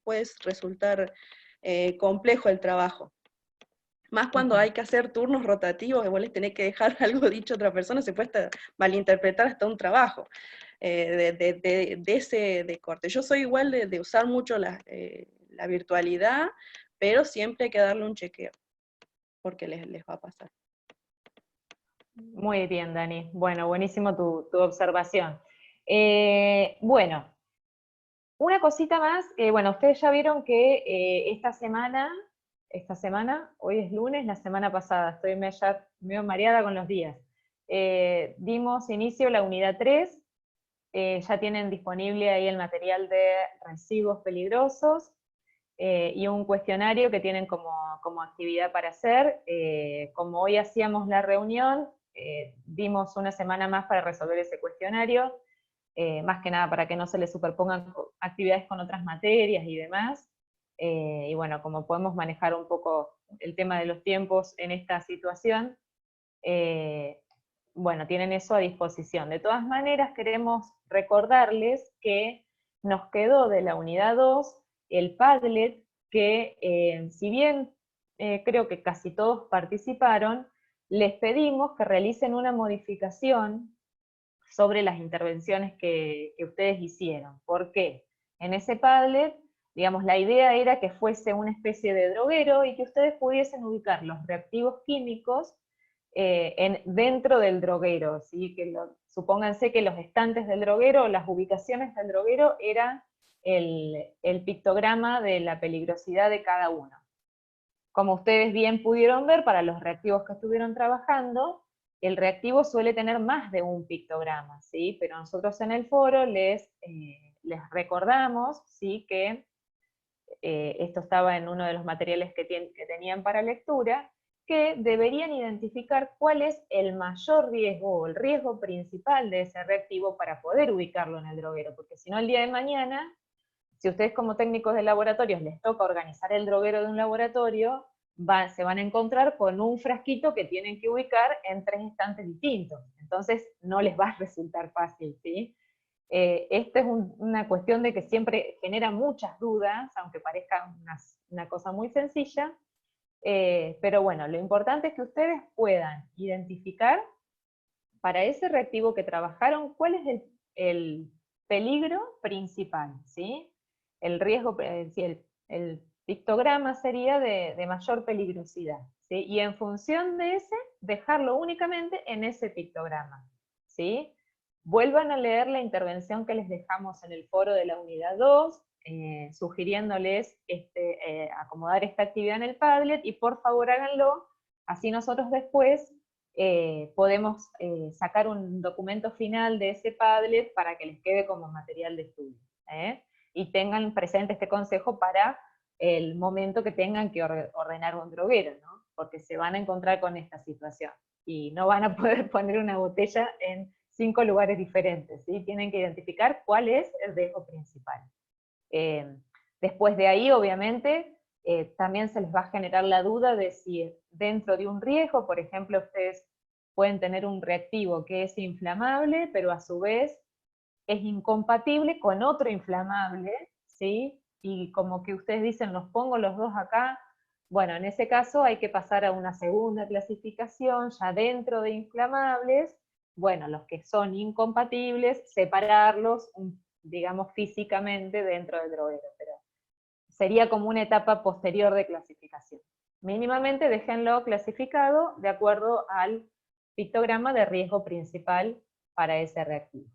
S2: resultar complejo el trabajo. Más cuando hay que hacer turnos rotativos, que vos les tenés que dejar algo dicho a otra persona, se puede malinterpretar hasta un trabajo de ese corte. Yo soy igual de usar mucho la virtualidad, pero siempre hay que darle un chequeo, porque les va a pasar.
S1: Muy bien, Dani. Bueno, buenísimo tu observación. Bueno, una cosita más. Bueno, ustedes ya vieron que esta semana, hoy es lunes, la semana pasada, estoy medio mareada con los días, dimos inicio a la unidad 3, ya tienen disponible ahí el material de residuos peligrosos, y un cuestionario que tienen como actividad para hacer. Como hoy hacíamos la reunión, dimos una semana más para resolver ese cuestionario, más que nada para que no se les superpongan actividades con otras materias y demás. Y bueno, como podemos manejar un poco el tema de los tiempos en esta situación, bueno, tienen eso a disposición. De todas maneras, queremos recordarles que nos quedó de la unidad 2 el Padlet, que si bien creo que casi todos participaron, les pedimos que realicen una modificación sobre las intervenciones que ustedes hicieron. ¿Por qué? En ese Padlet, digamos, la idea era que fuese una especie de droguero y que ustedes pudiesen ubicar los reactivos químicos dentro del droguero, ¿sí? Supónganse que los estantes del droguero, las ubicaciones del droguero, era el pictograma de la peligrosidad de cada uno. Como ustedes bien pudieron ver, para los reactivos que estuvieron trabajando, el reactivo suele tener más de un pictograma, ¿sí? Pero nosotros en el foro les recordamos, ¿sí? Que esto estaba en uno de los materiales que tenían para lectura, que deberían identificar cuál es el mayor riesgo o el riesgo principal de ese reactivo para poder ubicarlo en el droguero, porque si no el día de mañana, si ustedes como técnicos de laboratorios les toca organizar el droguero de un laboratorio, se van a encontrar con un frasquito que tienen que ubicar en 3 estantes distintos, entonces no les va a resultar fácil, ¿sí? Esta es una cuestión de que siempre genera muchas dudas, aunque parezca una cosa muy sencilla, pero bueno, lo importante es que ustedes puedan identificar para ese reactivo que trabajaron cuál es el peligro principal, ¿sí? El riesgo, el pictograma sería de mayor peligrosidad, ¿sí? Y en función de ese, dejarlo únicamente en ese pictograma, ¿sí? Vuelvan a leer la intervención que les dejamos en el foro de la unidad 2, sugiriéndoles acomodar esta actividad en el Padlet, y por favor háganlo, así nosotros después podemos sacar un documento final de ese Padlet para que les quede como material de estudio. Y tengan presente este consejo para el momento que tengan que ordenar un droguero, ¿no? Porque se van a encontrar con esta situación, y no van a poder poner una botella en 5 lugares diferentes, ¿sí? Tienen que identificar cuál es el riesgo principal. Después de ahí, obviamente, también se les va a generar la duda de si dentro de un riesgo, por ejemplo, ustedes pueden tener un reactivo que es inflamable, pero a su vez es incompatible con otro inflamable, ¿sí? Y como que ustedes dicen, los pongo los dos acá. Bueno, en ese caso hay que pasar a una segunda clasificación, ya dentro de inflamables, bueno, los que son incompatibles, separarlos, digamos, físicamente dentro del droguero, pero sería como una etapa posterior de clasificación. Mínimamente déjenlo clasificado de acuerdo al pictograma de riesgo principal para ese reactivo.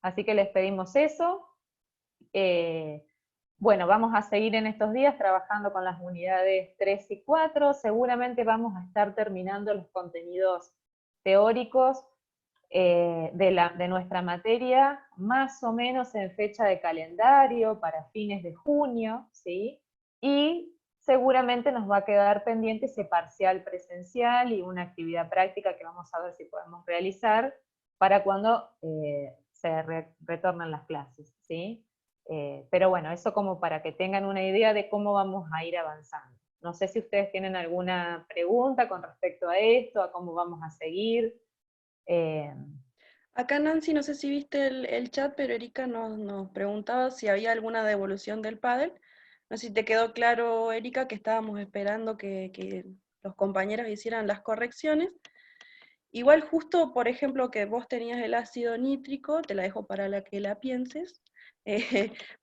S1: Así que les pedimos eso. Bueno, vamos a seguir en estos días trabajando con las unidades 3 y 4, seguramente vamos a estar terminando los contenidos teóricos de nuestra materia, más o menos en fecha de calendario, para fines de junio, ¿sí? Y seguramente nos va a quedar pendiente ese parcial presencial y una actividad práctica que vamos a ver si podemos realizar para cuando se retornen las clases, ¿sí? Pero bueno, eso como para que tengan una idea de cómo vamos a ir avanzando. No sé si ustedes tienen alguna pregunta con respecto a esto, a cómo vamos a seguir.
S2: Acá Nancy, no sé si viste el chat, pero Erika nos preguntaba si había alguna devolución del pádel. No sé si te quedó claro, Erika, que estábamos esperando que los compañeros hicieran las correcciones. Igual justo, por ejemplo, que vos tenías el ácido nítrico, te la dejo para la que la pienses,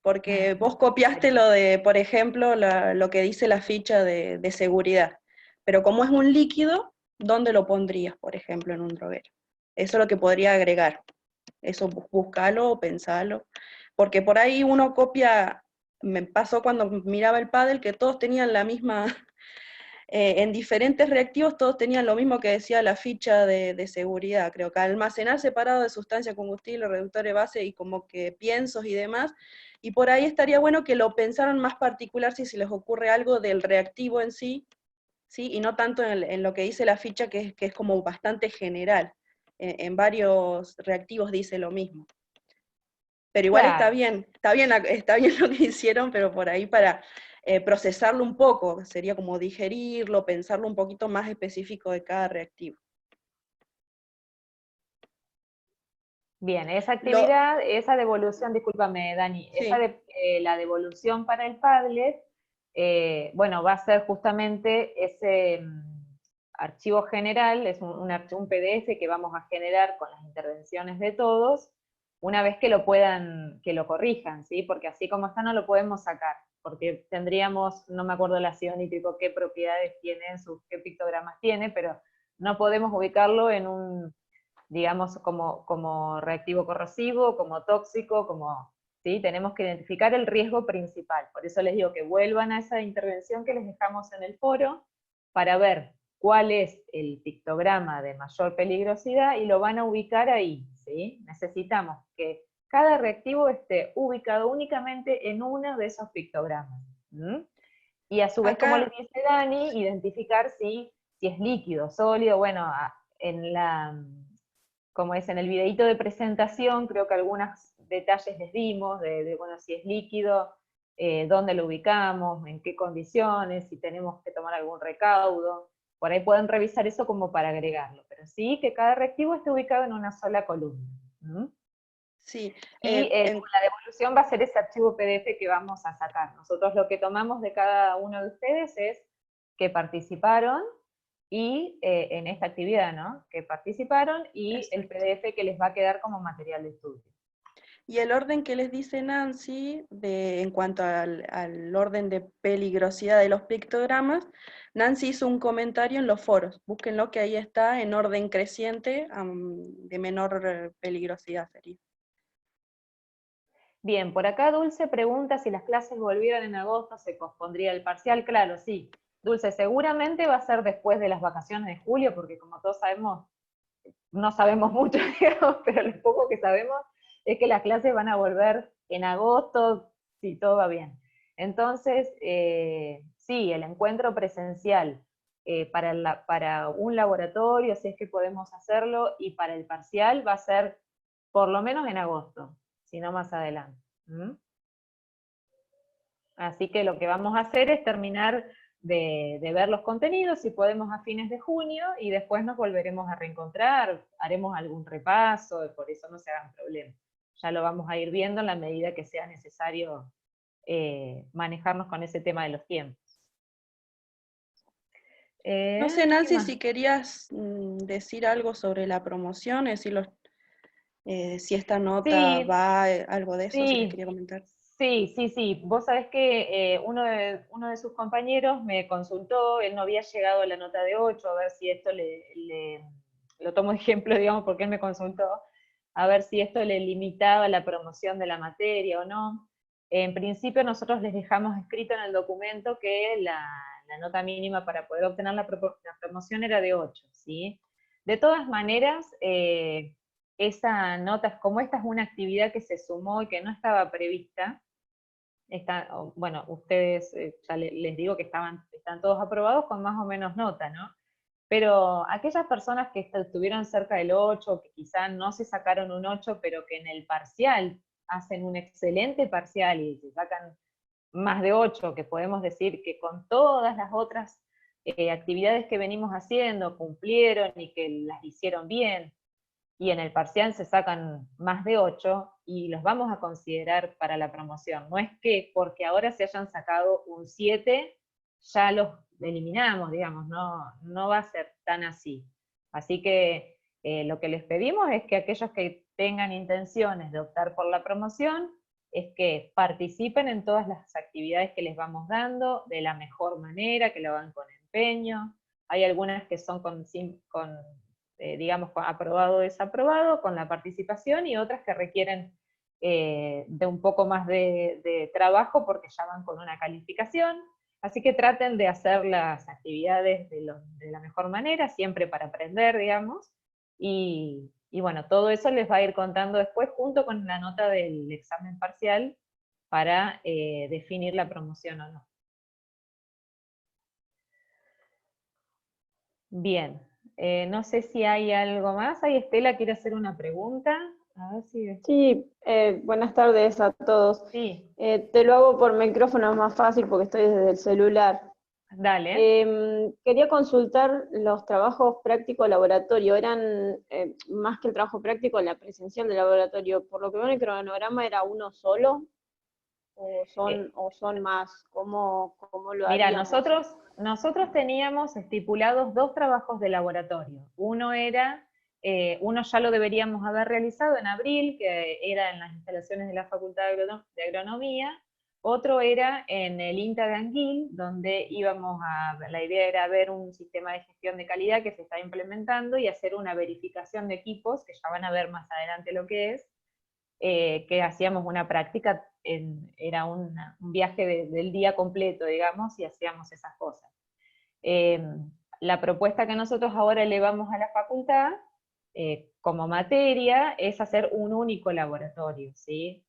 S2: porque vos copiaste lo de, por ejemplo, lo que dice la ficha de seguridad. Pero como es un líquido, ¿dónde lo pondrías, por ejemplo, en un droguero? Eso es lo que podría agregar. Eso búscalo, pensalo. Porque por ahí uno copia, me pasó cuando miraba el pádel, que todos tenían la misma, en diferentes reactivos todos tenían lo mismo que decía la ficha de seguridad, creo que almacenar separado de sustancia, combustible, reductor de base y como que piensos y demás, y por ahí estaría bueno que lo pensaran más particular si se les ocurre algo del reactivo en sí, ¿sí? Y no tanto en lo que dice la ficha, que es como bastante general. En varios reactivos dice lo mismo. Pero igual
S1: Claro.
S2: está bien lo que hicieron, pero por ahí para procesarlo un poco, sería como digerirlo, pensarlo un poquito más específico de cada reactivo.
S1: Bien, esa actividad, esa devolución, discúlpame Dani, esa
S2: Sí.
S1: la devolución para el Padlet, bueno, va a ser justamente ese archivo general, es un PDF que vamos a generar con las intervenciones de todos, una vez que lo puedan, que lo corrijan, ¿sí? Porque así como está no lo podemos sacar, porque tendríamos, no me acuerdo el ácido nítrico qué propiedades tiene, qué pictogramas tiene, pero no podemos ubicarlo en un, digamos, como reactivo corrosivo, como tóxico, ¿sí? Tenemos que identificar el riesgo principal. Por eso les digo que vuelvan a esa intervención que les dejamos en el foro para ver cuál es el pictograma de mayor peligrosidad y lo van a ubicar ahí, ¿sí? Necesitamos que cada reactivo esté ubicado únicamente en uno de esos pictogramas. Y a su vez, como les
S2: Acá,
S1: dice Dani, identificar si es líquido, sólido, bueno, en como es en el videito de presentación, creo que algunos detalles les dimos, bueno, si es líquido, dónde lo ubicamos, en qué condiciones, si tenemos que tomar algún recaudo, por ahí pueden revisar eso como para agregarlo, pero sí que cada reactivo esté ubicado en una sola columna.
S2: sí.
S1: Y la devolución va a ser ese archivo PDF que vamos a sacar. Nosotros lo que tomamos de cada uno de ustedes es que participaron y en esta actividad, ¿no? Que participaron y el
S2: Exacto.
S1: PDF que les va a quedar como material de estudio.
S2: Y el orden que les dice Nancy, en cuanto al orden de peligrosidad de los pictogramas, Nancy hizo un comentario en los foros. Búsquenlo, que ahí está en orden creciente, de menor peligrosidad sería.
S1: Bien, por acá Dulce pregunta si las clases volvieran en agosto, ¿se pospondría el parcial? Claro, sí. Dulce, seguramente va a ser después de las vacaciones de julio, porque como todos sabemos, no sabemos mucho, digamos, pero lo poco que sabemos es que las clases van a volver en agosto, si todo va bien. Entonces, sí, el encuentro presencial para un laboratorio, si es que podemos hacerlo, y para el parcial va a ser por lo menos en agosto, si no más adelante. Así que lo que vamos a hacer es terminar de ver los contenidos, si podemos a fines de junio, y después nos volveremos a reencontrar, haremos algún repaso, por eso no se hagan problemas. Ya lo vamos a ir viendo en la medida que sea necesario manejarnos con ese tema de los tiempos.
S2: No sé,
S1: ¿Qué
S2: Nancy,
S1: más?
S2: si querías decir algo sobre la promoción, si esta nota
S1: Sí,
S2: va, algo de eso, si les
S1: sí,
S2: quería comentar.
S1: sí. Vos sabés que uno de sus compañeros me consultó, él no había llegado a la nota de 8, a ver si esto lo tomo de ejemplo, digamos, porque él me consultó, a ver si esto le limitaba la promoción de la materia o no. En principio nosotros les dejamos escrito en el documento que la nota mínima para poder obtener la promoción era de 8, ¿sí? De todas maneras, esa nota, como esta es una actividad que se sumó y que no estaba prevista, bueno, ustedes, ya les digo que están todos aprobados con más o menos nota, ¿no? Pero aquellas personas que estuvieron cerca del 8, que quizás no se sacaron un 8, pero que en el parcial hacen un excelente parcial y se sacan más de 8, que podemos decir que con todas las otras actividades que venimos haciendo cumplieron y que las hicieron bien, y en el parcial se sacan más de 8 y los vamos a considerar para la promoción. No es que porque ahora se hayan sacado un 7, ya los eliminamos, digamos, no va a ser tan así. Así que lo que les pedimos es que aquellos que tengan intenciones de optar por la promoción, es que participen en todas las actividades que les vamos dando de la mejor manera, que lo hagan con empeño. Hay algunas que son digamos, aprobado o desaprobado, con la participación, y otras que requieren de un poco más de trabajo porque ya van con una calificación. Así que traten de hacer las actividades de la mejor manera, siempre para aprender, digamos, y bueno, todo eso les va a ir contando después junto con la nota del examen parcial para definir la promoción o no. Bien, no sé si hay algo más. Ahí Estela quiere hacer una pregunta. A ver si...
S4: Sí, buenas tardes a todos.
S1: Sí,
S4: Te lo hago por micrófono, es más fácil porque estoy desde el celular.
S1: dale.
S4: Quería consultar los trabajos práctico laboratorio. ¿Eran más que el trabajo práctico, la presencial del laboratorio? Por lo que veo en el cronograma, ¿era uno solo? ¿O son más? ¿Cómo lo
S1: Mira,
S4: haríamos?
S1: nosotros teníamos estipulados 2 trabajos de laboratorio. Uno ya lo deberíamos haber realizado en abril, que era en las instalaciones de la Facultad de Agronomía. Otro era en el INTA de Anguil, donde la idea era ver un sistema de gestión de calidad que se está implementando y hacer una verificación de equipos, que ya van a ver más adelante lo que es, que hacíamos una práctica, era un viaje del día completo, digamos, y hacíamos esas cosas. La propuesta que nosotros ahora elevamos a la facultad, como materia, es hacer un único laboratorio, ¿sí?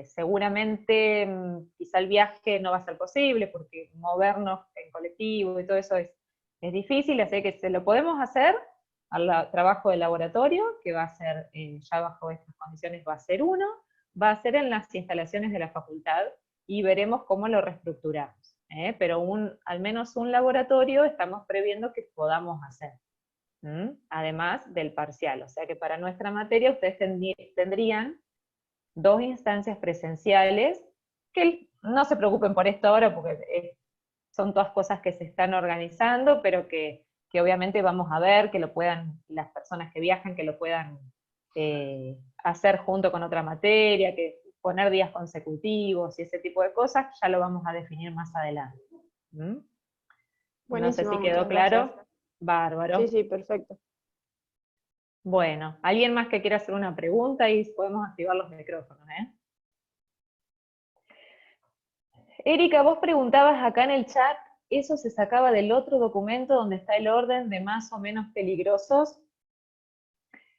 S1: Seguramente quizá el viaje no va a ser posible, porque movernos en colectivo y todo eso es difícil, así que se lo podemos hacer al trabajo de laboratorio, que va a ser, ya bajo estas condiciones va a ser uno, va a ser en las instalaciones de la facultad, y veremos cómo lo reestructuramos. Pero al menos un laboratorio estamos previendo que podamos hacer, además del parcial. O sea que para nuestra materia ustedes tendrían 2 instancias presenciales, que no se preocupen por esto ahora, porque son todas cosas que se están organizando, pero que obviamente vamos a ver, que lo puedan, las personas que viajan, que lo puedan hacer junto con otra materia, que poner días consecutivos y ese tipo de cosas, ya lo vamos a definir más adelante. No sé
S4: Buenísimo,
S1: si quedó
S4: muchas gracias.
S1: claro. Bárbaro.
S4: Sí, perfecto.
S1: Bueno, ¿alguien más que quiera hacer una pregunta? Y podemos activar los micrófonos, Erika, vos preguntabas acá en el chat, ¿eso se sacaba del otro documento donde está el orden de más o menos peligrosos?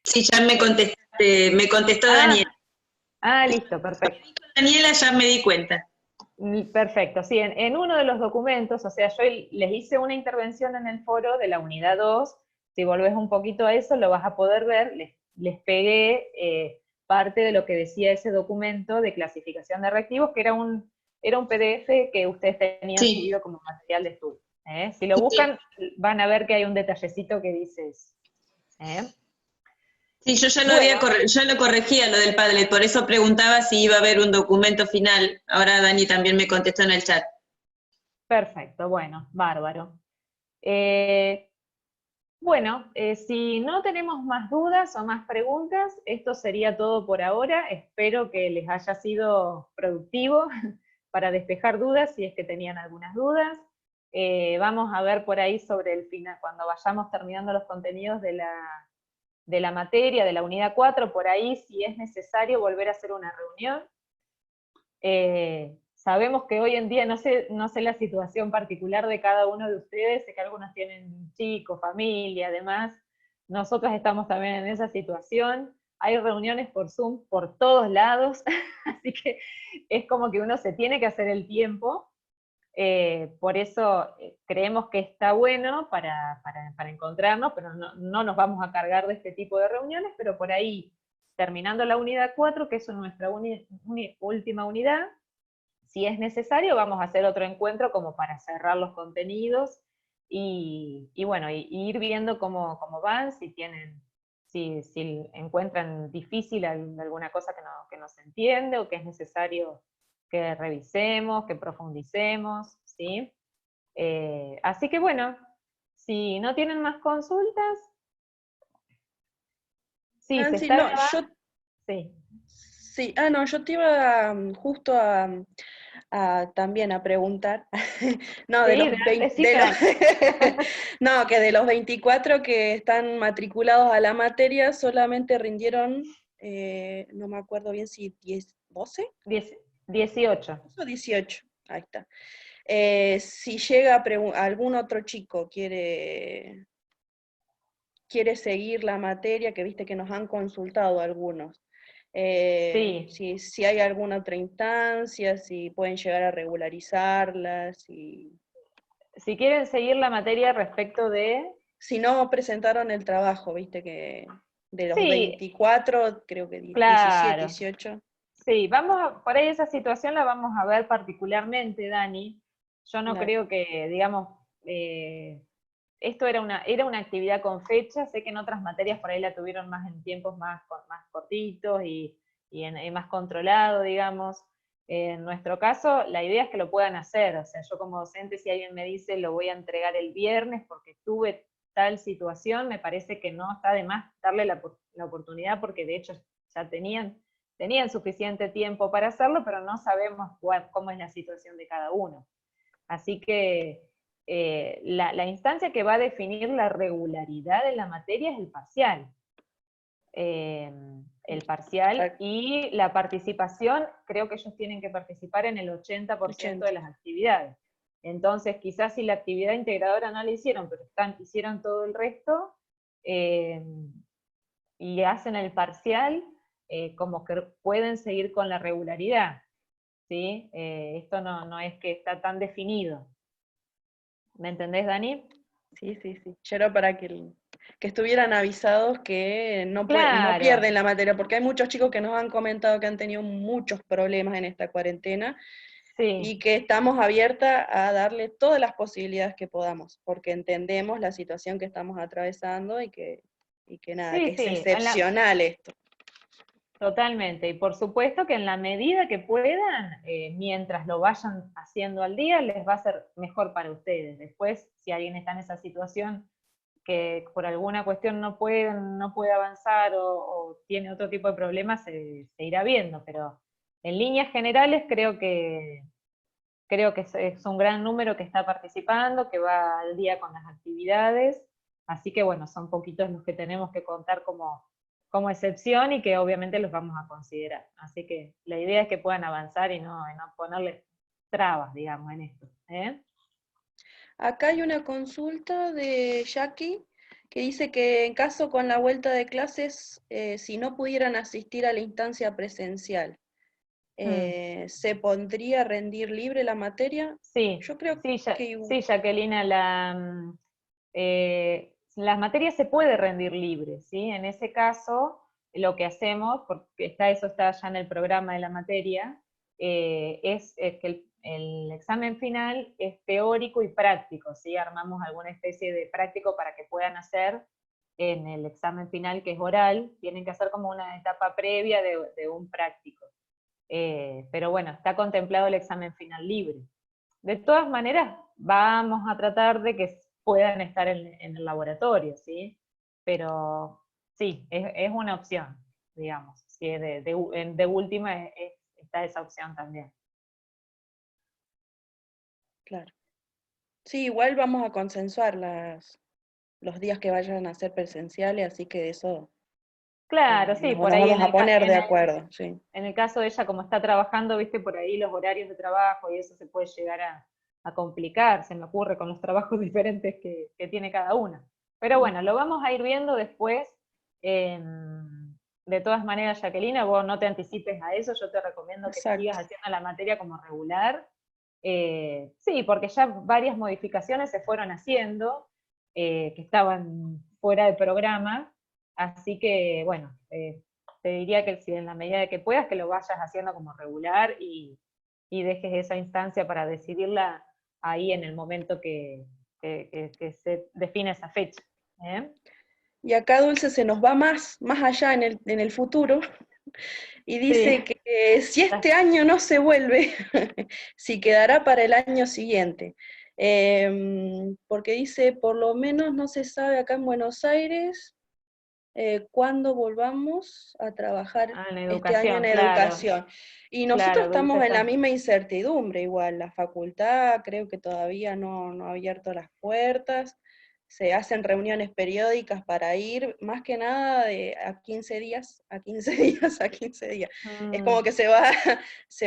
S3: Sí, ya me contestó Daniela.
S1: Listo, perfecto.
S3: Daniela ya me di cuenta.
S1: Perfecto, sí, en uno de los documentos, o sea, yo les hice una intervención en el foro de la unidad 2, si volvés un poquito a eso lo vas a poder ver, les pegué parte de lo que decía ese documento de clasificación de reactivos, que era un PDF que ustedes tenían subido como material de estudio. Si lo buscan, van a ver que hay un detallecito que dice eso.
S3: Sí, yo ya lo corregía lo del Padlet, por eso preguntaba si iba a haber un documento final. Ahora Dani también me contestó en el chat.
S1: Perfecto, bueno, bárbaro. Bueno, si no tenemos más dudas o más preguntas, esto sería todo por ahora. Espero que les haya sido productivo para despejar dudas, si es que tenían algunas dudas. Vamos a ver por ahí sobre el final, cuando vayamos terminando los contenidos de la materia, de la unidad 4, por ahí si es necesario volver a hacer una reunión. Sabemos que hoy en día, no sé la situación particular de cada uno de ustedes, sé que algunos tienen chicos, familia, además, nosotros estamos también en esa situación, hay reuniones por Zoom por todos lados, así que es como que uno se tiene que hacer el tiempo, por eso creemos que está bueno para encontrarnos, pero no nos vamos a cargar de este tipo de reuniones, pero por ahí, terminando la unidad 4, que es nuestra última unidad, si es necesario, vamos a hacer otro encuentro como para cerrar los contenidos y bueno, y ir viendo cómo van, si encuentran difícil alguna cosa que no se entiende o que es necesario que revisemos, que profundicemos, ¿sí? Así que bueno, si no tienen más consultas, sí, se
S2: Nancy,
S1: está
S2: no,
S1: grabando. Sí.
S2: sí, no, yo te iba justo también a preguntar, no, de
S1: Sí,
S2: los 20,
S1: decime, Dani.
S2: no, que de los 24 que están matriculados a la materia, solamente rindieron, no me acuerdo bien si 10, 12,
S1: 18.
S2: o 18, ahí está. Si llega algún otro chico quiere seguir la materia, que viste que nos han consultado algunos,
S1: Sí.
S2: si hay alguna otra instancia, si pueden llegar a regularizarla,
S1: Si quieren seguir la materia respecto de...
S2: si no presentaron el trabajo, viste que de los
S1: Sí,
S2: 24, creo que 17,
S1: claro.
S2: 18.
S1: Sí, por ahí esa situación la vamos a ver particularmente, Dani. Yo no
S2: Claro.
S1: creo que, digamos, esto era una actividad con fecha, sé que en otras materias por ahí la tuvieron más en tiempos más cortitos y más controlado, digamos. En nuestro caso, la idea es que lo puedan hacer, o sea, yo como docente, si alguien me dice lo voy a entregar el viernes porque tuve tal situación, me parece que no está de más darle la oportunidad, porque de hecho ya tenían suficiente tiempo para hacerlo, pero no sabemos cómo es la situación de cada uno. Así que la instancia que va a definir la regularidad de la materia es el parcial. El parcial y la participación, creo que ellos tienen que participar en el 80% de las actividades. Entonces, quizás si la actividad integradora no la hicieron, pero hicieron todo el resto, y hacen el parcial, como que pueden seguir con la regularidad, ¿sí? Esto no es que está tan definido. ¿Me entendés, Dani?
S2: Sí, sí, sí. Yo era para que estuvieran avisados que no
S1: Claro.
S2: pierden la materia, porque hay muchos chicos que nos han comentado que han tenido muchos problemas en esta cuarentena,
S1: Sí.
S2: y que estamos abiertas a darle todas las posibilidades que podamos, porque entendemos la situación que estamos atravesando y que nada,
S1: Sí,
S2: que es
S1: sí,
S2: excepcional esto.
S1: totalmente. Y por supuesto que en la medida que puedan, mientras lo vayan haciendo al día, les va a ser mejor para ustedes. Después, si alguien está en esa situación que por alguna cuestión no puede avanzar o tiene otro tipo de problemas, se irá viendo. Pero en líneas generales creo que es un gran número que está participando, que va al día con las actividades. Así que bueno, son poquitos los que tenemos que contar como excepción y que obviamente los vamos a considerar. Así que la idea es que puedan avanzar y no ponerles trabas, digamos, en esto.
S2: Acá hay una consulta de Jackie que dice que en caso con la vuelta de clases, si no pudieran asistir a la instancia presencial, ¿se pondría a rendir libre la materia?
S1: Sí,
S2: Yo creo
S1: sí,
S2: que
S1: sí, Jacquelina, las materias se puede rendir libre, ¿sí? En ese caso, lo que hacemos, porque eso está ya en el programa de la materia, es que el examen final es teórico y práctico, ¿sí? Armamos alguna especie de práctico para que puedan hacer en el examen final, que es oral, tienen que hacer como una etapa previa de un práctico. Pero bueno, está contemplado el examen final libre. De todas maneras, vamos a tratar de que puedan estar en el laboratorio, ¿sí? Pero sí, es una opción, digamos. ¿Sí? De última está esa opción también.
S2: Claro. Sí, igual vamos a consensuar los días que vayan a ser presenciales, así que eso
S1: Claro, sí,
S2: nos
S1: por ahí
S2: vamos a poner de acuerdo, sí.
S1: en el caso de ella, como está trabajando, viste, por ahí los horarios de trabajo y eso se puede llegar a complicar, se me ocurre, con los trabajos diferentes que tiene cada una. Pero bueno, lo vamos a ir viendo después. De todas maneras, Jacqueline, vos no te anticipes a eso, yo te recomiendo que
S2: Exacto.
S1: sigas haciendo la materia como regular. Sí, porque ya varias modificaciones se fueron haciendo, que estaban fuera de programa, así que, bueno, te diría que si en la medida de que puedas, que lo vayas haciendo como regular y dejes esa instancia para decidirla ahí en el momento que se define esa fecha. ¿Eh?
S2: Y acá Dulce se nos va más allá en el futuro, y dice
S1: Sí.
S2: que si este año no se vuelve, si quedará para el año siguiente. Porque dice, por lo menos no se sabe acá en Buenos Aires cuándo volvamos a trabajar
S1: En
S2: este año en
S1: educación, claro.
S2: educación. Y nosotros
S1: Claro, Dulce
S2: estamos en la
S1: está.
S2: misma incertidumbre igual. La facultad creo que todavía no ha abierto las puertas. Se hacen reuniones periódicas para ir, más que nada de a 15 días, a 15 días, a 15 días. Es como que se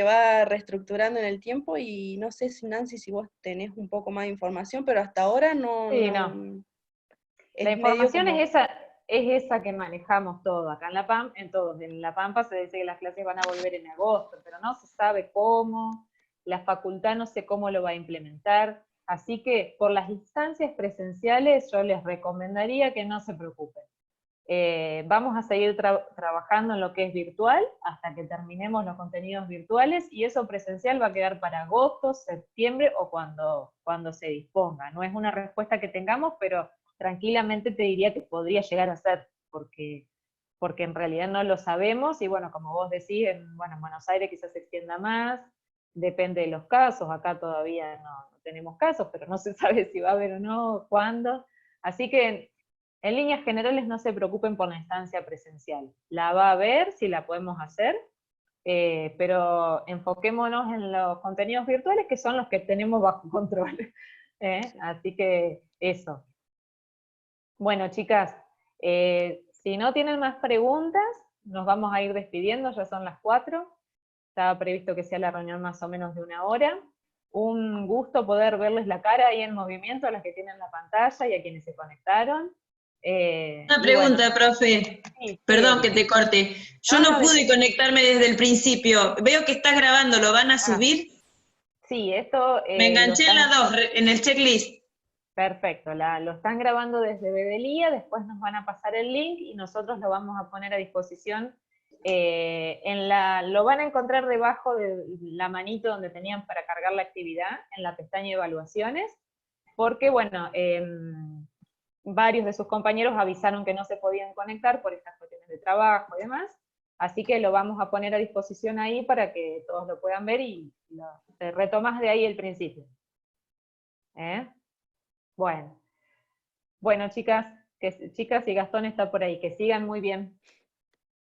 S2: va reestructurando en el tiempo, y no sé si Nancy, si vos tenés un poco más de información, pero hasta ahora
S1: Sí, no. La
S2: es medio
S1: información
S2: como,
S1: es esa que manejamos todo acá en La Pampa. En La Pampa se dice que las clases van a volver en agosto, pero no se sabe cómo, la facultad no sé cómo lo va a implementar, así que por las instancias presenciales yo les recomendaría que no se preocupen. Vamos a seguir trabajando en lo que es virtual hasta que terminemos los contenidos virtuales, y eso presencial va a quedar para agosto, septiembre o cuando se disponga. No es una respuesta que tengamos, pero tranquilamente te diría que podría llegar a ser, porque en realidad no lo sabemos, y bueno, como vos decís, en Buenos Aires quizás se extienda más, depende de los casos, acá todavía no tenemos casos, pero no se sabe si va a haber o no, cuándo. Así que en líneas generales no se preocupen por la instancia presencial. La va a ver si la podemos hacer, pero enfoquémonos en los contenidos virtuales, que son los que tenemos bajo control.
S2: sí.
S1: Así que eso. Bueno, chicas, si no tienen más preguntas, nos vamos a ir despidiendo, ya son las 4. Estaba previsto que sea la reunión más o menos de 1 hora. Un gusto poder verles la cara ahí en movimiento, a las que tienen la pantalla y a quienes se conectaron.
S3: Una
S1: Y bueno,
S3: pregunta, profe.
S1: sí,
S3: Perdón
S1: Eri.
S3: que te corte. Yo
S1: No,
S3: no
S1: no,
S3: pude conectarme desde el principio. Veo que estás grabando, ¿lo van a subir?
S1: sí, esto
S3: Me
S1: lo
S3: enganché en la
S1: están,
S3: 2, en el checklist.
S1: perfecto, lo están grabando desde Bedelía, después nos van a pasar el link y nosotros lo vamos a poner a disposición. Lo van a encontrar debajo de la manito donde tenían para cargar la actividad, en la pestaña evaluaciones, porque bueno, varios de sus compañeros avisaron que no se podían conectar por estas cuestiones de trabajo y demás, así que lo vamos a poner a disposición ahí para que todos lo puedan ver y te retomas de ahí el principio. Bueno, chicas y Gastón está por ahí, que sigan muy bien.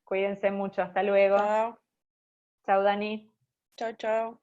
S1: Cuídense mucho, hasta luego.
S2: Chao,
S1: Chau, Dani.
S2: chao, chao.